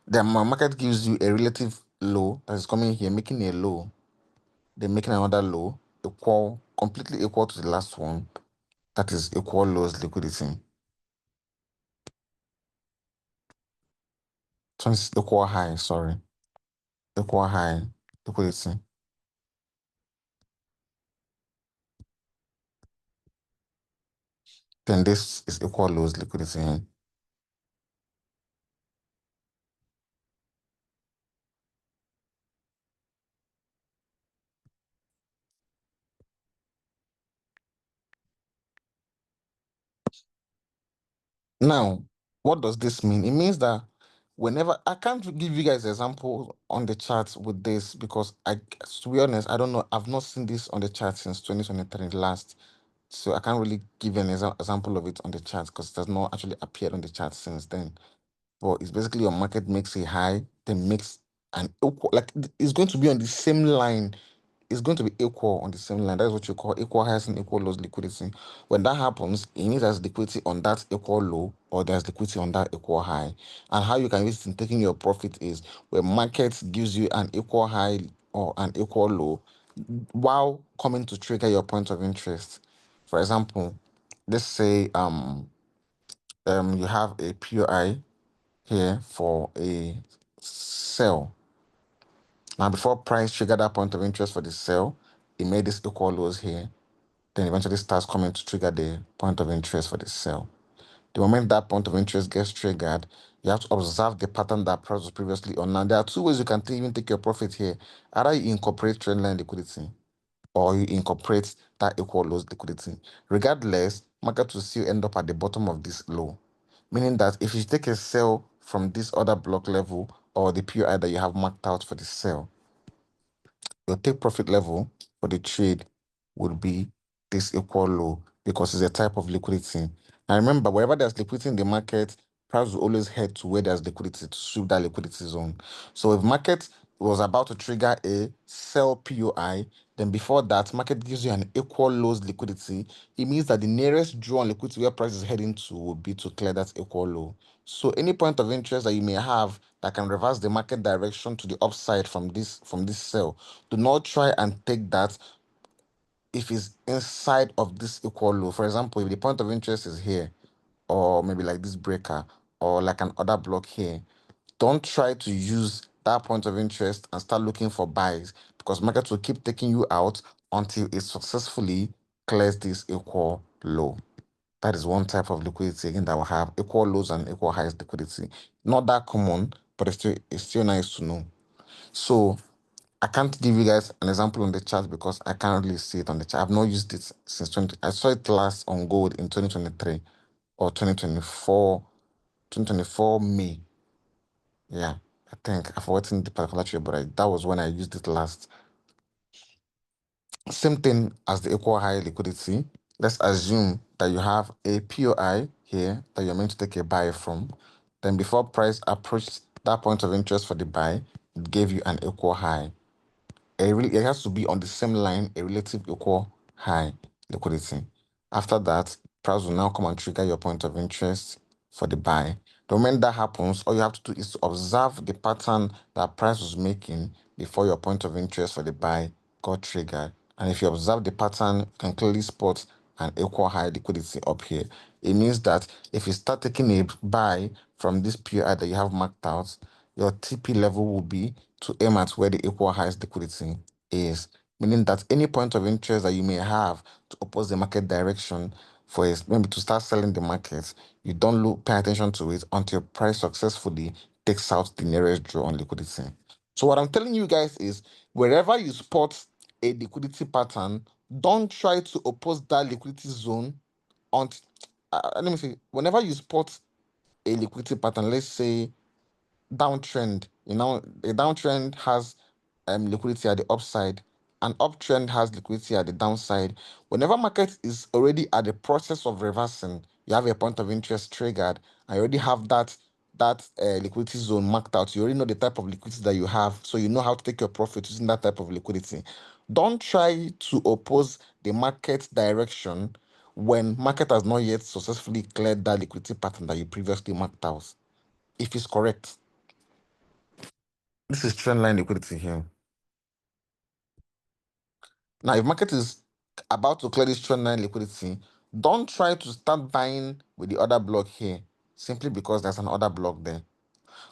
The market gives you a relative low that is coming here, making a low, then making another low, completely equal to the last one. That is equal lows liquidity. So it's equal high, sorry. Equal high liquidity. Then this is equal lows liquidity. Now, what does this mean? It means that whenever I can't give you guys example on the chart with this because to be honest, I don't know. I've not seen this on the chart since 2023 last. So I can't really give an example of it on the chart because it has not actually appeared on the chart since then. But it's basically your market makes a high, then makes an equal, like it's going to be on the same line. It's going to be equal on the same line. That's what you call equal highs and equal lows liquidity. When that happens, it means there's liquidity on that equal low or there's liquidity on that equal high. And how you can use it in taking your profit is when market gives you an equal high or an equal low while coming to trigger your point of interest. For example, let's say you have a POI here for a sell. Now, before price triggered that point of interest for the sell, it made this equal lows here. Then eventually starts coming to trigger the point of interest for the sell. The moment that point of interest gets triggered, you have to observe the pattern that price was previously on. Now, there are two ways you can even take your profit here. Either you incorporate trendline liquidity or you incorporate that equal lows liquidity. Regardless, market will still end up at the bottom of this low. Meaning that if you take a sell from this other block level or the POI that you have marked out for the sell, your take profit level for the trade would be this equal low because it's a type of liquidity. And remember, wherever there's liquidity in the market, price will always head to where there's liquidity to sweep that liquidity zone. So if market was about to trigger a sell POI, then before that, market gives you an equal lows liquidity. It means that the nearest draw on liquidity where price is heading to will be to clear that equal low. So any point of interest that you may have that can reverse the market direction to the upside from this sell, do not try and take that if it's inside of this equal low. For example, if the point of interest is here, or maybe like this breaker, or like an other block here, don't try to use that point of interest and start looking for buys because market will keep taking you out until it successfully clears this equal low. That is one type of liquidity again that will have equal lows and equal highs liquidity. Not that common, but it's still nice to know. So I can't give you guys an example on the chart because I can't really see it on the chart. I've not used it since 20. I saw it last on gold in 2023 or 2024 May. Yeah, I think I've forgotten the particular trade, but that was when I used it last. Same thing as the equal high liquidity. Let's assume that you have a POI here that you're meant to take a buy from. Then before price approached that point of interest for the buy, it gave you an equal high. It has to be on the same line, a relative equal high liquidity. After that, price will now come and trigger your point of interest for the buy. The moment that happens, all you have to do is to observe the pattern that price was making before your point of interest for the buy got triggered. And if you observe the pattern, you can clearly spot an equal high liquidity up here. It means that if you start taking a buy from this PI that you have marked out, your TP level will be to aim at where the equal highest liquidity is, meaning that any point of interest that you may have to oppose the market direction for maybe to start selling the market, you don't pay attention to it until price successfully takes out the nearest draw on liquidity. So what I'm telling you guys is wherever you spot a liquidity pattern, don't try to oppose that liquidity zone until let me see, whenever you spot a liquidity pattern, let's say downtrend. A downtrend has liquidity at the upside, an uptrend has liquidity at the downside. Whenever market is already at the process of reversing, you have a point of interest triggered. I already have that liquidity zone marked out. You already know the type of liquidity that you have, so you know how to take your profit using that type of liquidity. Don't try to oppose the market direction when market has not yet successfully cleared that liquidity pattern that you previously marked out. If it's correct, this is trendline liquidity here. Now, if market is about to clear this trendline liquidity, don't try to start buying with the other block here simply because there's an order block there.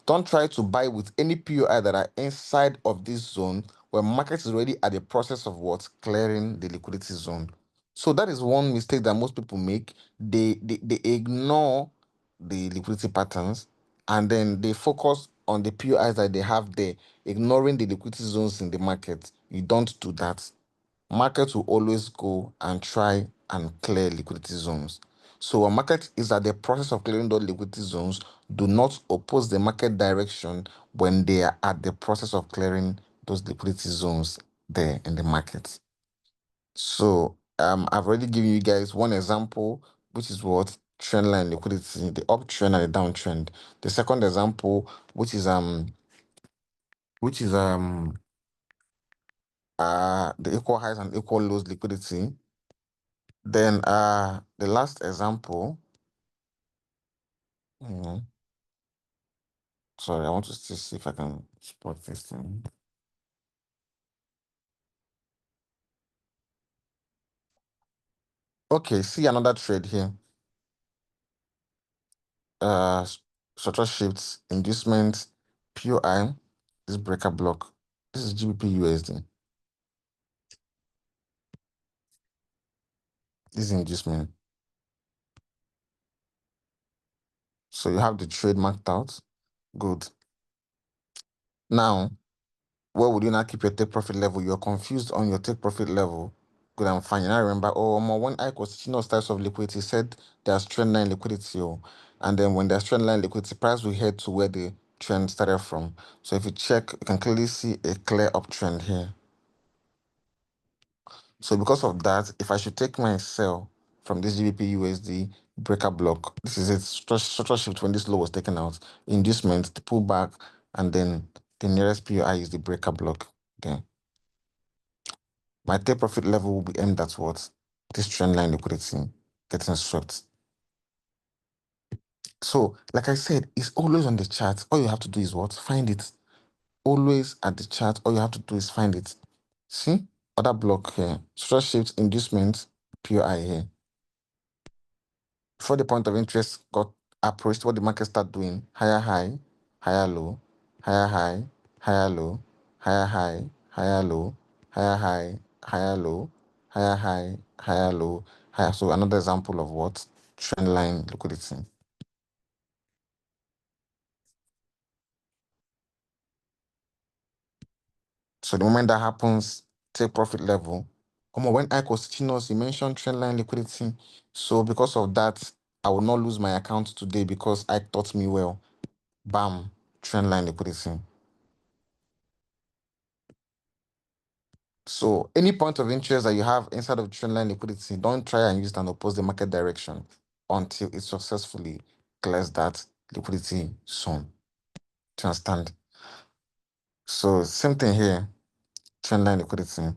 Don't try to buy with any POI that are inside of this zone when market is already at the process of what? Clearing the liquidity zone. So that is one mistake that most people make. They ignore the liquidity patterns and then they focus on the POIs that they have there, ignoring the liquidity zones in the market. You don't do that. Market will always go and try and clear liquidity zones. So when market is at the process of clearing those liquidity zones, do not oppose the market direction when they are at the process of clearing those liquidity zones there in the market. So I've already given you guys one example, which is what trendline liquidity, the uptrend and the downtrend. The second example, which is the equal highs and equal lows liquidity. Then the last example, hmm, sorry, I want to still see if I can spot this thing. Okay, see another trade here. Uh Structure shifts, inducement, POI, this breaker block. This is GBP USD. This is inducement. So you have the trade marked out. Good. Now, where would you now keep your take profit level? You're confused on your take profit level. Good and fine. I remember, when IYKE was teaching us types of liquidity, he said there's trend line liquidity. And then when there's trend line liquidity, price will head to where the trend started from. So if you check, you can clearly see a clear uptrend here. So because of that, if I should take my sell from this GBP USD breaker block, this is it, structure shift when this low was taken out, inducement, the pullback, and then the nearest POI is the breaker block. Okay. My take profit level will be aimed at what? This trend line liquidity getting swept. So, like I said, it's always on the chart. All you have to do is what? Find it. Always at the chart. All you have to do is find it. See? Other block here. Structure shift, inducement, POI here. Before the point of interest got approached, what the market start doing? Higher high, higher low, higher high, higher low, higher high, higher low, higher high, higher low, higher high, higher low, higher. So another example of what? Trend line liquidity. So the moment that happens, take profit level. When IYKE was teaching us, he mentioned trend line liquidity. So because of that, I will not lose my account today because IYKE taught me well. Bam, trend line liquidity. So any point of interest that you have inside of trendline liquidity, don't try and use it and oppose the market direction until it successfully clears that liquidity zone. Do you understand? So same thing here, trendline liquidity.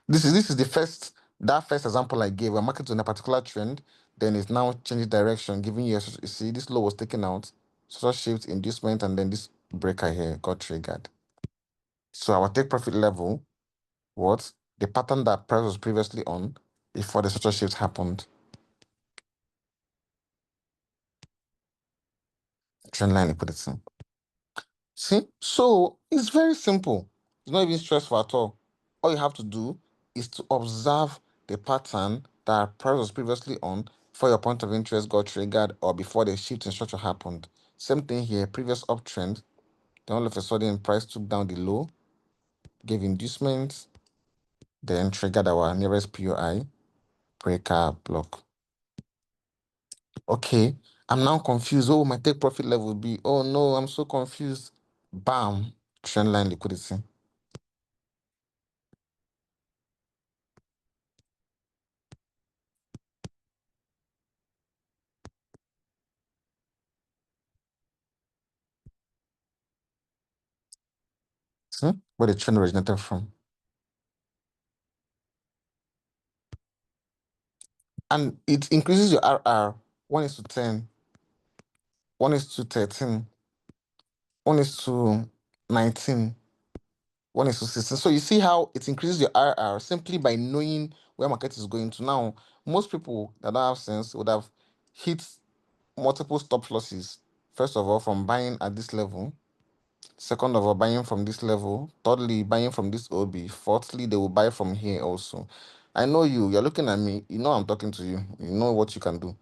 This is the first example I gave. Where market in a particular trend, then it's now changing direction, giving you see this low was taken out, sort of shift, inducement, and then this breaker here got triggered. So our take profit level, what? The pattern that price was previously on before the structure shift happened. Trendline liquidity. See? So it's very simple. It's not even stressful at all. All you have to do is to observe the pattern that price was previously on before your point of interest got triggered or before the shift in structure happened. Same thing here, previous uptrend. Then all of a sudden price took down the low, gave inducement, then triggered our nearest POI, breaker block. Okay, I'm now confused. Oh, my take profit level will be, oh no, I'm so confused. Bam, trendline liquidity. See where the trend originated from. And it increases your RR 1 is to 10, 1 is to 13, 1 is to 19, 1 is to 16. So you see how it increases your RR simply by knowing where market is going to. Now, most people that don't have sense would have hit multiple stop losses. First of all, from buying at this level. Second of all, buying from this level. Thirdly, buying from this OB. Fourthly, they will buy from here also. I know you're looking at me. You know I'm talking to you. You know what you can do.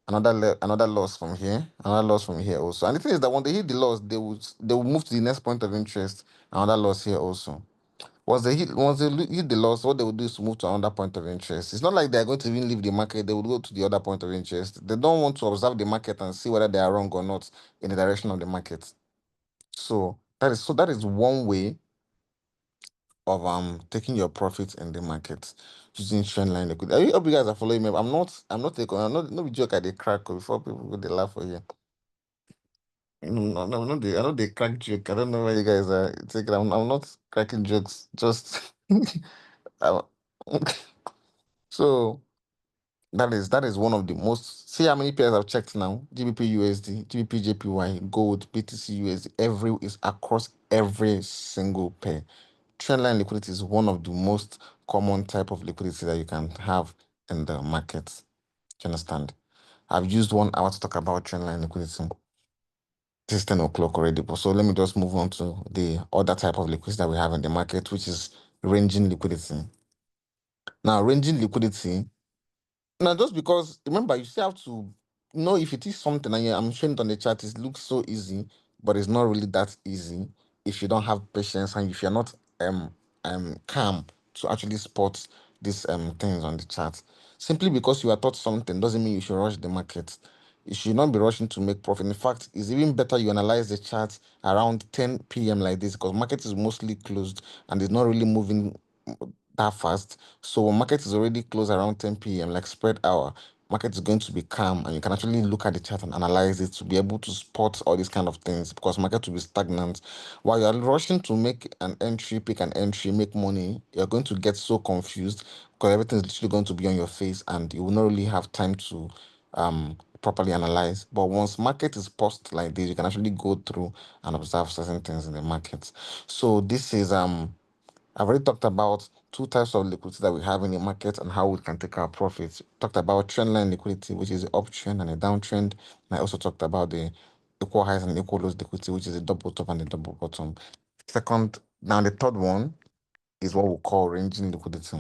Another loss from here, another loss from here also. And the thing is that when they hit the loss, they will move to the next point of interest. Another loss here also. Once they hit the loss, what they will do is to move to another point of interest. It's not like they're going to even leave the market. They will go to the other point of interest. They don't want to observe the market and see whether they are wrong or not in the direction of the market. So that is one way of taking your profits in the market using trend line liquidity. I hope you guys are following me. I'm not be joke at the crack before people go they laugh for you. No, no, no, I know they crack joke. I don't know why you guys are taking. I'm not cracking jokes. Just I- so that is one of the most. See how many pairs I've checked now: GBP USD, GBP JPY, Gold, BTC USD. Every is across every single pair. Trendline liquidity is one of the most common type of liquidity that you can have in the market. Do you understand? I've used 1 hour to talk about trendline liquidity. This is 10 o'clock already, but so let me just move on to the other type of liquidity that we have in the market, which is ranging liquidity. Now, ranging liquidity, now just because, remember, you still have to know if it is something, and I'm showing it on the chart, it looks so easy, but it's not really that easy if you don't have patience and if you're not calm to actually spot these things on the chart. Simply because you are taught something doesn't mean you should rush the market. You should not be rushing to make profit. In fact, it's even better you analyze the chart around 10 p.m. like this because market is mostly closed and it's not really moving that fast. So when market is already closed around 10 p.m., like spread hour, market is going to be calm and you can actually look at the chart and analyze it to be able to spot all these kind of things because market will be stagnant. While you're rushing to make an entry, pick an entry, make money, you're going to get so confused because everything is literally going to be on your face and you will not really have time to properly analyze. But once market is paused like this, you can actually go through and observe certain things in the market. So this is I've already talked about two types of liquidity that we have in the market and how we can take our profits. Talked about trendline liquidity, which is the uptrend and the downtrend. And I also talked about the equal highs and equal lows liquidity, which is the double top and the double bottom. Second, now the third one is what we call ranging liquidity.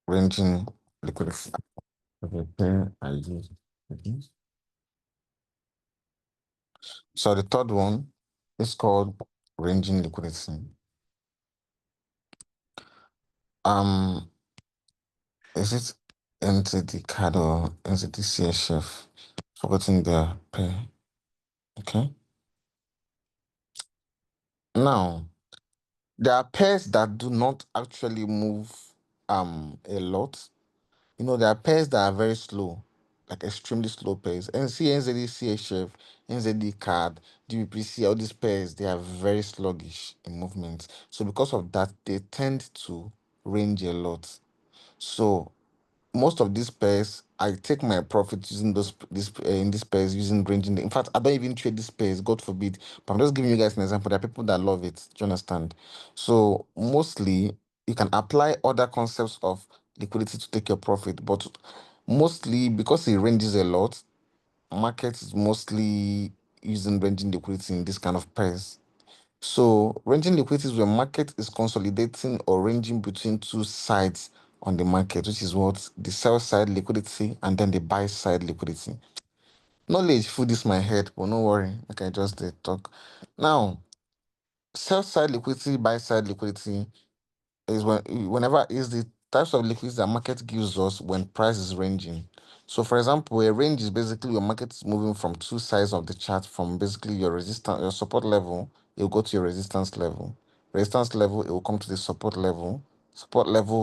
Ranging liquidity. Okay, here I use. Okay. So the third one is called ranging liquidity. Um, is it NTD card or NTD CSF? Forgetting the pay. Okay. Now, there are pairs that do not actually move a lot. There are pairs that are very slow, like extremely slow pairs. NC, NZD, CHF, NZD card, DBPC, all these pairs, they are very sluggish in movement. So because of that, they tend to range a lot. So most of these pairs, I take my profit using in these pairs using ranging. In fact, I don't even trade these pairs, God forbid. But I'm just giving you guys an example. There are people that love it. Do you understand? So mostly you can apply other concepts of liquidity to take your profit, but mostly because it ranges a lot, market is mostly using ranging liquidity in this kind of pairs. So ranging liquidity is when market is consolidating or ranging between two sides on the market, which is what the sell side liquidity and then the buy side liquidity. Knowledge full this my head, but no worry, I just talk. Now, sell side liquidity, buy side liquidity is whenever is the types of liquidity that market gives us when price is ranging. So for example, a range is basically your market is moving from two sides of the chart from basically your support level, it will go to your resistance level, it will come to the support level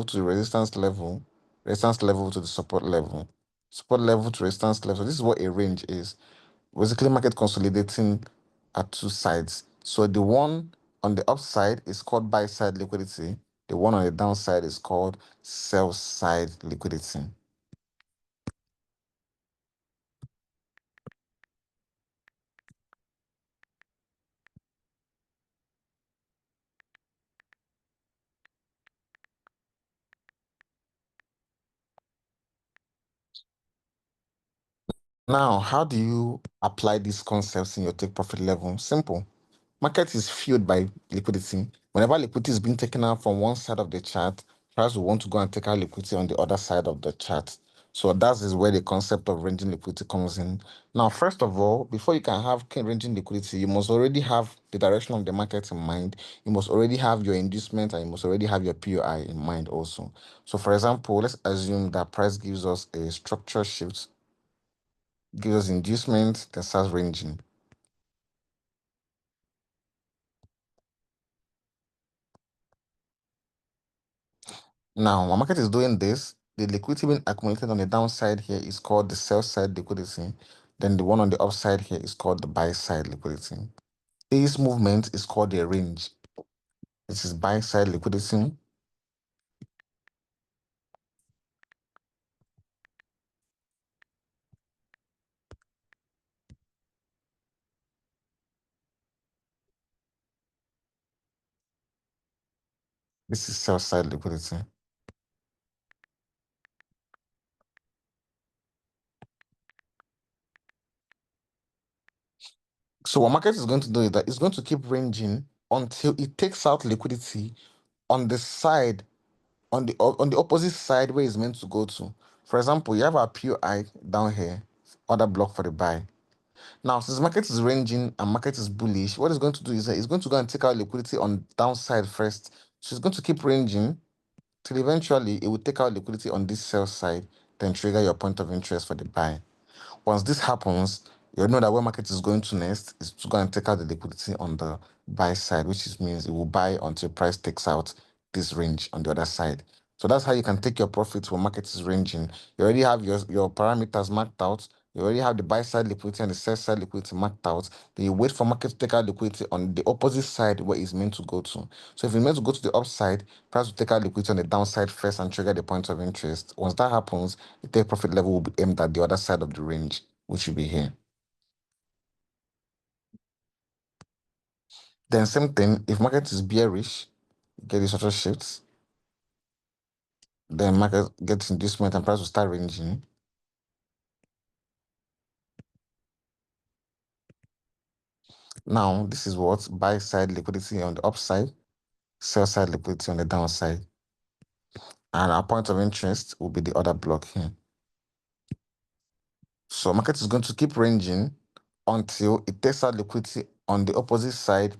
to the resistance level to the support level to resistance level. So this is what a range is. Basically market consolidating at two sides. So the one on the upside is called buy side liquidity. The one on the downside is called sell side liquidity. Now, how do you apply these concepts in your take profit level? Simple. Market is fueled by liquidity. Whenever liquidity is being taken out from one side of the chart, price will want to go and take out liquidity on the other side of the chart. So that is where the concept of ranging liquidity comes in. Now, first of all, before you can have ranging liquidity, you must already have the direction of the market in mind. You must already have your inducement and you must already have your POI in mind also. So for example, let's assume that price gives us a structure shift, gives us inducement, then starts ranging. Now, my market is doing this. The liquidity being accumulated on the downside here is called the sell side liquidity. Then the one on the upside here is called the buy side liquidity. This movement is called a range. This is buy side liquidity. This is sell side liquidity. So what market is going to do is that it's going to keep ranging until it takes out liquidity on the side, on the opposite side where it's meant to go to. For example, you have a POI down here, other block for the buy. Now, since market is ranging and market is bullish, what it's going to do is that it's going to go and take out liquidity on downside first. So it's going to keep ranging till eventually it will take out liquidity on this sell side, then trigger your point of interest for the buy. Once this happens, you know that where market is going to next is to go and take out the liquidity on the buy side, which means it will buy until price takes out this range on the other side. So that's how you can take your profits when market is ranging. You already have your parameters marked out. You already have the buy side liquidity and the sell side liquidity marked out. Then you wait for market to take out liquidity on the opposite side where it's meant to go to. So if it's meant to go to the upside, price will take out liquidity on the downside first and trigger the point of interest. Once that happens, the take profit level will be aimed at the other side of the range, which will be here. Then same thing, if market is bearish, get the structure shifts, then market gets inducement and price will start ranging. Now, this is what buy side liquidity on the upside, sell side liquidity on the downside. And our point of interest will be the other block here. So market is going to keep ranging until it takes out liquidity on the opposite side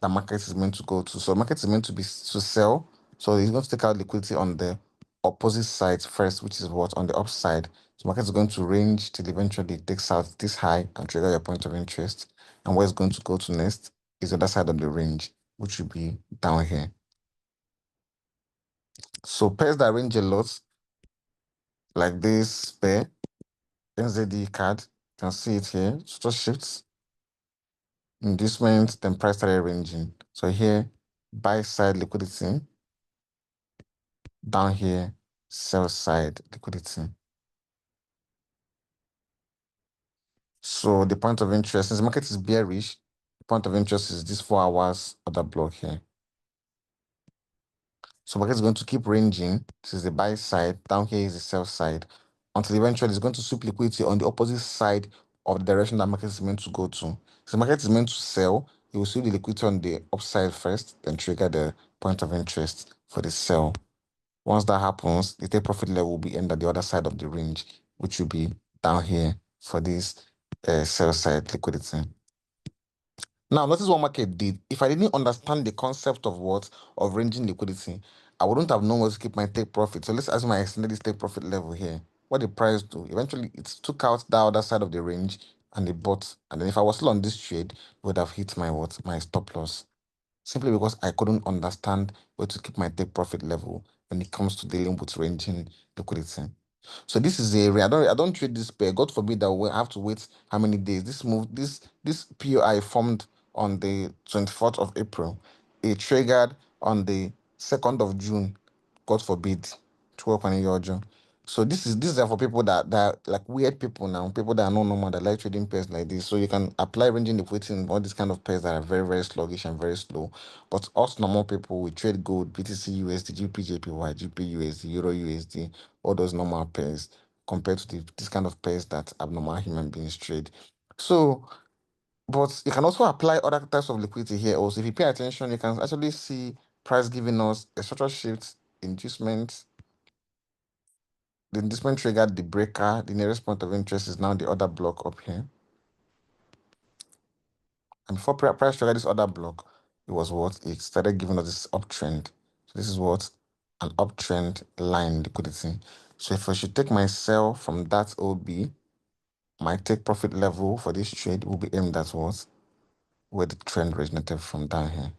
the market is meant to go to. So market is meant to be to sell. So it's going to take out liquidity on the opposite side first, which is what on the upside. So market is going to range till eventually it takes out this high and trigger your point of interest. And where it's going to go to next is the other side of the range, which will be down here. So pairs that range a lot, like this pair, NZD card, you can see it here. So just shifts. In this moment, then price started ranging. So here, buy side liquidity. Down here, sell side liquidity. So the point of interest, since the market is bearish, the point of interest is this 4 hours other block here. So market is going to keep ranging. This is the buy side. Down here is the sell side. Until eventually it's going to sweep liquidity on the opposite side of the direction that market is meant to go to. So the market is meant to sell. It will sweep the liquidity on the upside first, then trigger the point of interest for the sell. Once that happens, the take profit level will be end at the other side of the range, which will be down here for this sell side liquidity. Now, notice what market did. If I didn't understand the concept of what of ranging liquidity, I wouldn't have known where to keep my take profit. So let's assume I extended this take profit level here. What the price do? Eventually, it took out the other side of the range and it bought. And then if I was still on this trade, it would have hit my what? My stop loss. Simply because I couldn't understand where to keep my take profit level when it comes to dealing with ranging liquidity. So this is a I don't trade this pair. God forbid that we have to wait how many days. This POI formed on the 24th of April. It triggered on the 2nd of June, God forbid, 12 and Yojo. So this is for people that like weird people now, people that are not normal, that like trading pairs like this. So you can apply ranging liquidity in all these kind of pairs that are very, very sluggish and very slow. But us normal people, we trade gold, BTC USD, GP JPY, GP USD, Euro USD, all those normal pairs compared to this kind of pairs that abnormal human beings trade. So but you can also apply other types of liquidity here also. If you pay attention, you can actually see price giving us a structural shift, inducement. The inducement triggered the breaker. The nearest point of interest is now the other block up here. And before price triggered this other block, it was what? It started giving us this uptrend. So this is what? An uptrend line liquidity. So if I should take my sell from that OB, my take profit level for this trade will be aimed at what? Where the trend originated from down here.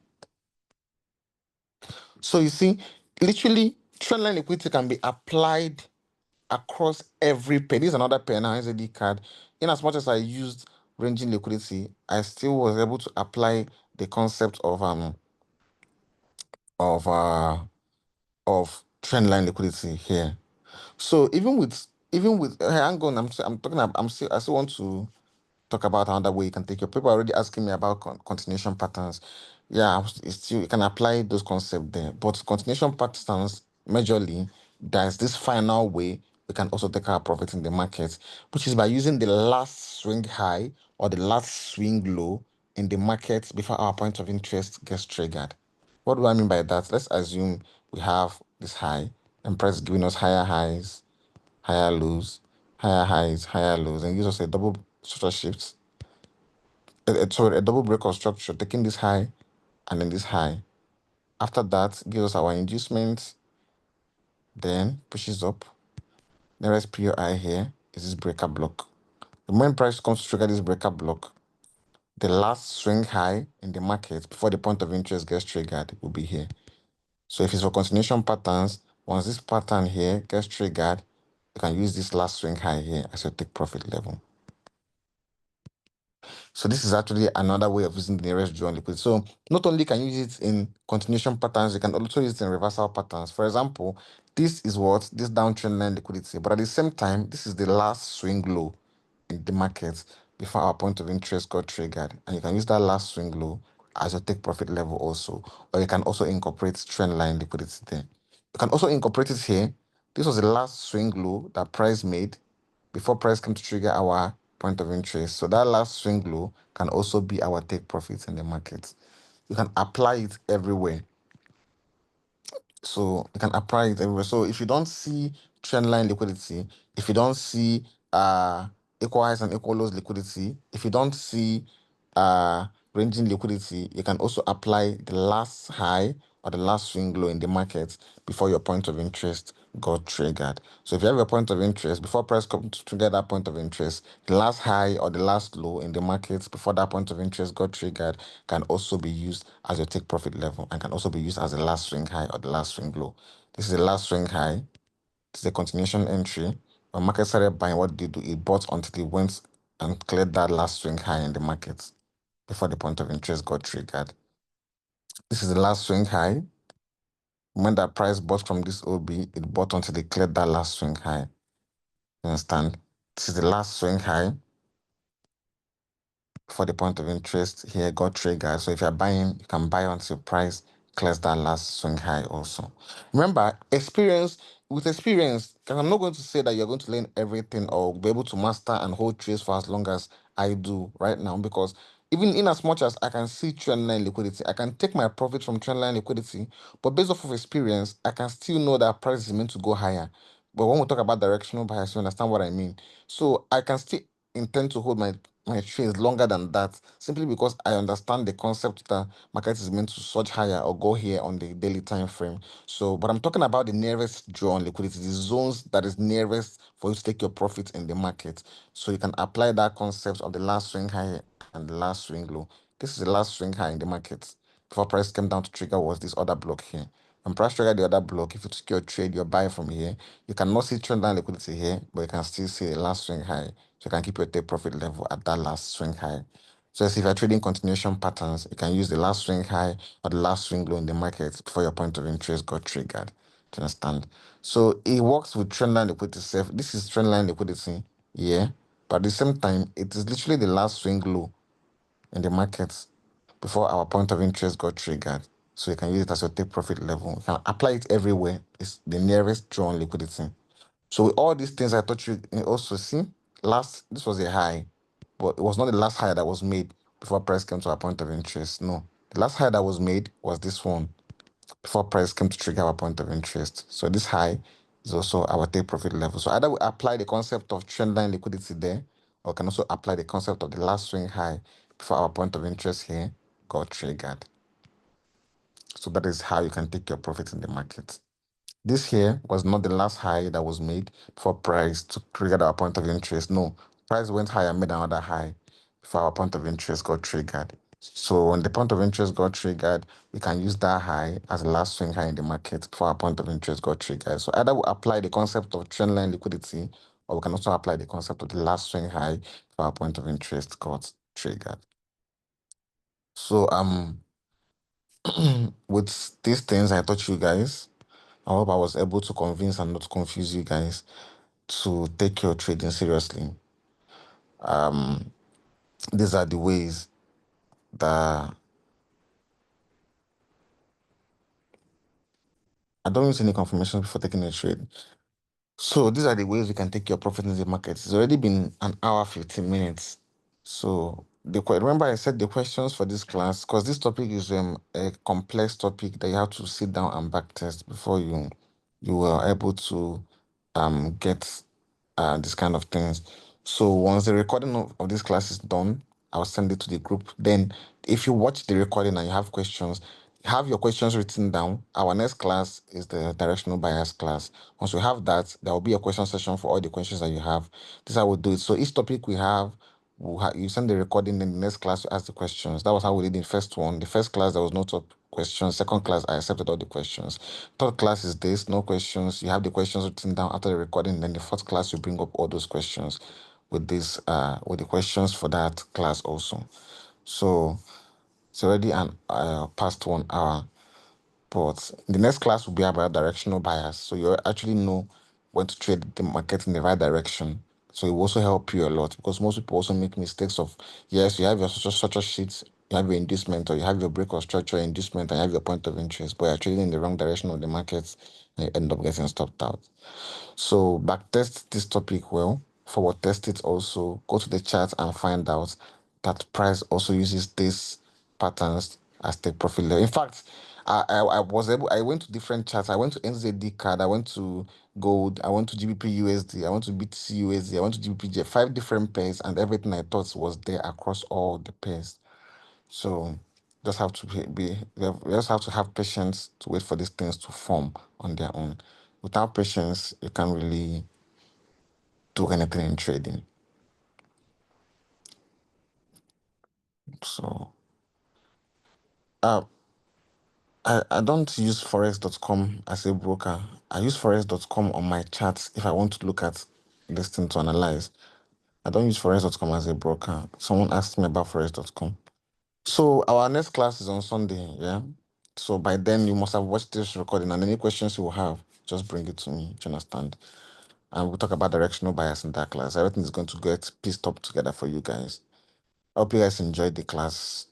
So you see, literally, trendline liquidity can be applied across every pair. This is another pair now, SAD card. In as much as I used ranging liquidity, I still was able to apply the concept of uh of trendline liquidity here. So even with hang on, I'm talking about, I still want to talk about another way you can take your people are already asking me about continuation patterns. Yeah, it's still you can apply those concepts there, but continuation patterns majorly there's this final way we can also take our profit in the market, which is by using the last swing high or the last swing low in the market before our point of interest gets triggered. What do I mean by that? Let's assume we have this high and price is giving us higher highs, higher lows, higher highs, higher lows, and gives us a double structure shift. Sorry, a double break of structure, taking this high and then this high. After that, gives us our inducement, then pushes up. Nearest POI here is this breaker block. The moment price comes to trigger this breaker block, the last swing high in the market before the point of interest gets triggered will be here. So if it's for continuation patterns, once this pattern here gets triggered, you can use this last swing high here as your take profit level. So this is actually another way of using the nearest joint liquidity. So not only can you use it in continuation patterns, you can also use it in reversal patterns. For example, this is what this downtrend line liquidity, but at the same time, this is the last swing low in the market before our point of interest got triggered. And you can use that last swing low as your take profit level also, or you can also incorporate trend line liquidity there. You can also incorporate it here. This was the last swing low that price made before price came to trigger our point of interest. So that last swing low can also be our take profits in the market. You can apply it everywhere. So you can apply it everywhere. So if you don't see trend line liquidity, if you don't see equal highs and equal lows liquidity, if you don't see ranging liquidity, you can also apply the last high or the last swing low in the market before your point of interest got triggered. So if you have a point of interest, before price comes to trigger that point of interest, the last high or the last low in the market before that point of interest got triggered can also be used as your take profit level and can also be used as the last swing high or the last swing low. This is the last swing high. This is a continuation entry. When market started buying, what did it do? It bought until it went and cleared that last swing high in the market before the point of interest got triggered. This is the last swing high. When that price bought from this OB, it bought until it cleared that last swing high. You understand? This is the last swing high before the point of interest here got triggered. So if you're buying, you can buy until price clears that last swing high also. Remember, with experience, because I'm not going to say that you're going to learn everything or be able to master and hold trades for as long as I do right now, because even in as much as I can see trendline liquidity, I can take my profit from trendline liquidity, but based off of experience, I can still know that price is meant to go higher. But when we talk about directional bias, you understand what I mean. So I can still intend to hold my trades longer than that, simply because I understand the concept that market is meant to surge higher or go here on the daily time frame. So, but I'm talking about the nearest draw on liquidity, the zones that is nearest for you to take your profit in the market. So you can apply that concept of the last swing high and the last swing low. This is the last swing high in the market. Before price came down to trigger was this other block here. When price triggered the other block, if you took your trade, your buy from here, you cannot see trend line liquidity here, but you can still see the last swing high. So you can keep your take profit level at that last swing high. So if you're trading continuation patterns, you can use the last swing high or the last swing low in the market before your point of interest got triggered. Do you understand? So it works with trendline liquidity itself. This is trendline liquidity, yeah. But at the same time, it is literally the last swing low in the market before our point of interest got triggered. So you can use it as your take profit level. You can apply it everywhere. It's the nearest drawn liquidity. So with all these things, I thought you also see this was a high, but it was not the last high that was made before price came to our point of interest. No, the last high that was made was this one before price came to trigger our point of interest. So this high is also our take profit level. So either we apply the concept of trendline liquidity there, or can also apply the concept of the last swing high before our point of interest here got triggered. So that is how you can take your profit in the market. This here was not the last high that was made for price to trigger our point of interest. No, price went high and made another high before our point of interest got triggered. So when the point of interest got triggered, we can use that high as the last swing high in the market before our point of interest got triggered. So either we apply the concept of trendline liquidity, or we can also apply the concept of the last swing high before our point of interest got triggered. So with these things I taught you guys, I hope I was able to convince and not confuse you guys to take your trading seriously. These are the ways that I don't use any confirmation before taking a trade. So these are the ways you can take your profit in the market. It's already been an hour, 15 minutes. So remember I said the questions for this class, because this topic is a complex topic that you have to sit down and back test before you are able to get these kind of things. So once the recording of this class is done, I'll send it to the group. Then if you watch the recording and you have questions, have your questions written down. Our next class is the directional bias class. Once we have that, there will be a question session for all the questions that you have. This is how we do it. So each topic we have, you send the recording, then the next class you ask the questions. That was how we did the first one. The first class, there was no top questions. Second class, I accepted all the questions. Third class is this, no questions. You have the questions written down after the recording. Then the fourth class, you bring up all those questions with with the questions for that class also. So it's already an past 1 hour. But the next class will be about directional bias. So you actually know when to trade the market in the right direction. So it will also help you a lot, because most people also make mistakes of, yes, you have your structure sheets, you have your inducement, or you have your break of structure inducement, and you have your point of interest, but you're trading in the wrong direction of the market and you end up getting stopped out. So backtest this topic well, forward test it also, go to the chart and find out that price also uses these patterns as take profit level. In fact, I went to different charts. I went to NZD card, I went to gold, I went to GBP USD, I went to BTC USD, I went to GBP, 5 different pairs, and everything I thought was there across all the pairs. So just have to we just have to have patience to wait for these things to form on their own. Without patience, you can't really do anything in trading. So uh I don't use forex.com as a broker. I use forex.com on my charts if I want to look at this thing to analyze. I don't use forex.com as a broker. Someone asked me about forex.com. So our next class is on Sunday, yeah? So by then you must have watched this recording, and any questions you will have, just bring it to me. Do you understand? And we'll talk about directional bias in that class. Everything is going to get pieced up together for you guys. I hope you guys enjoyed the class.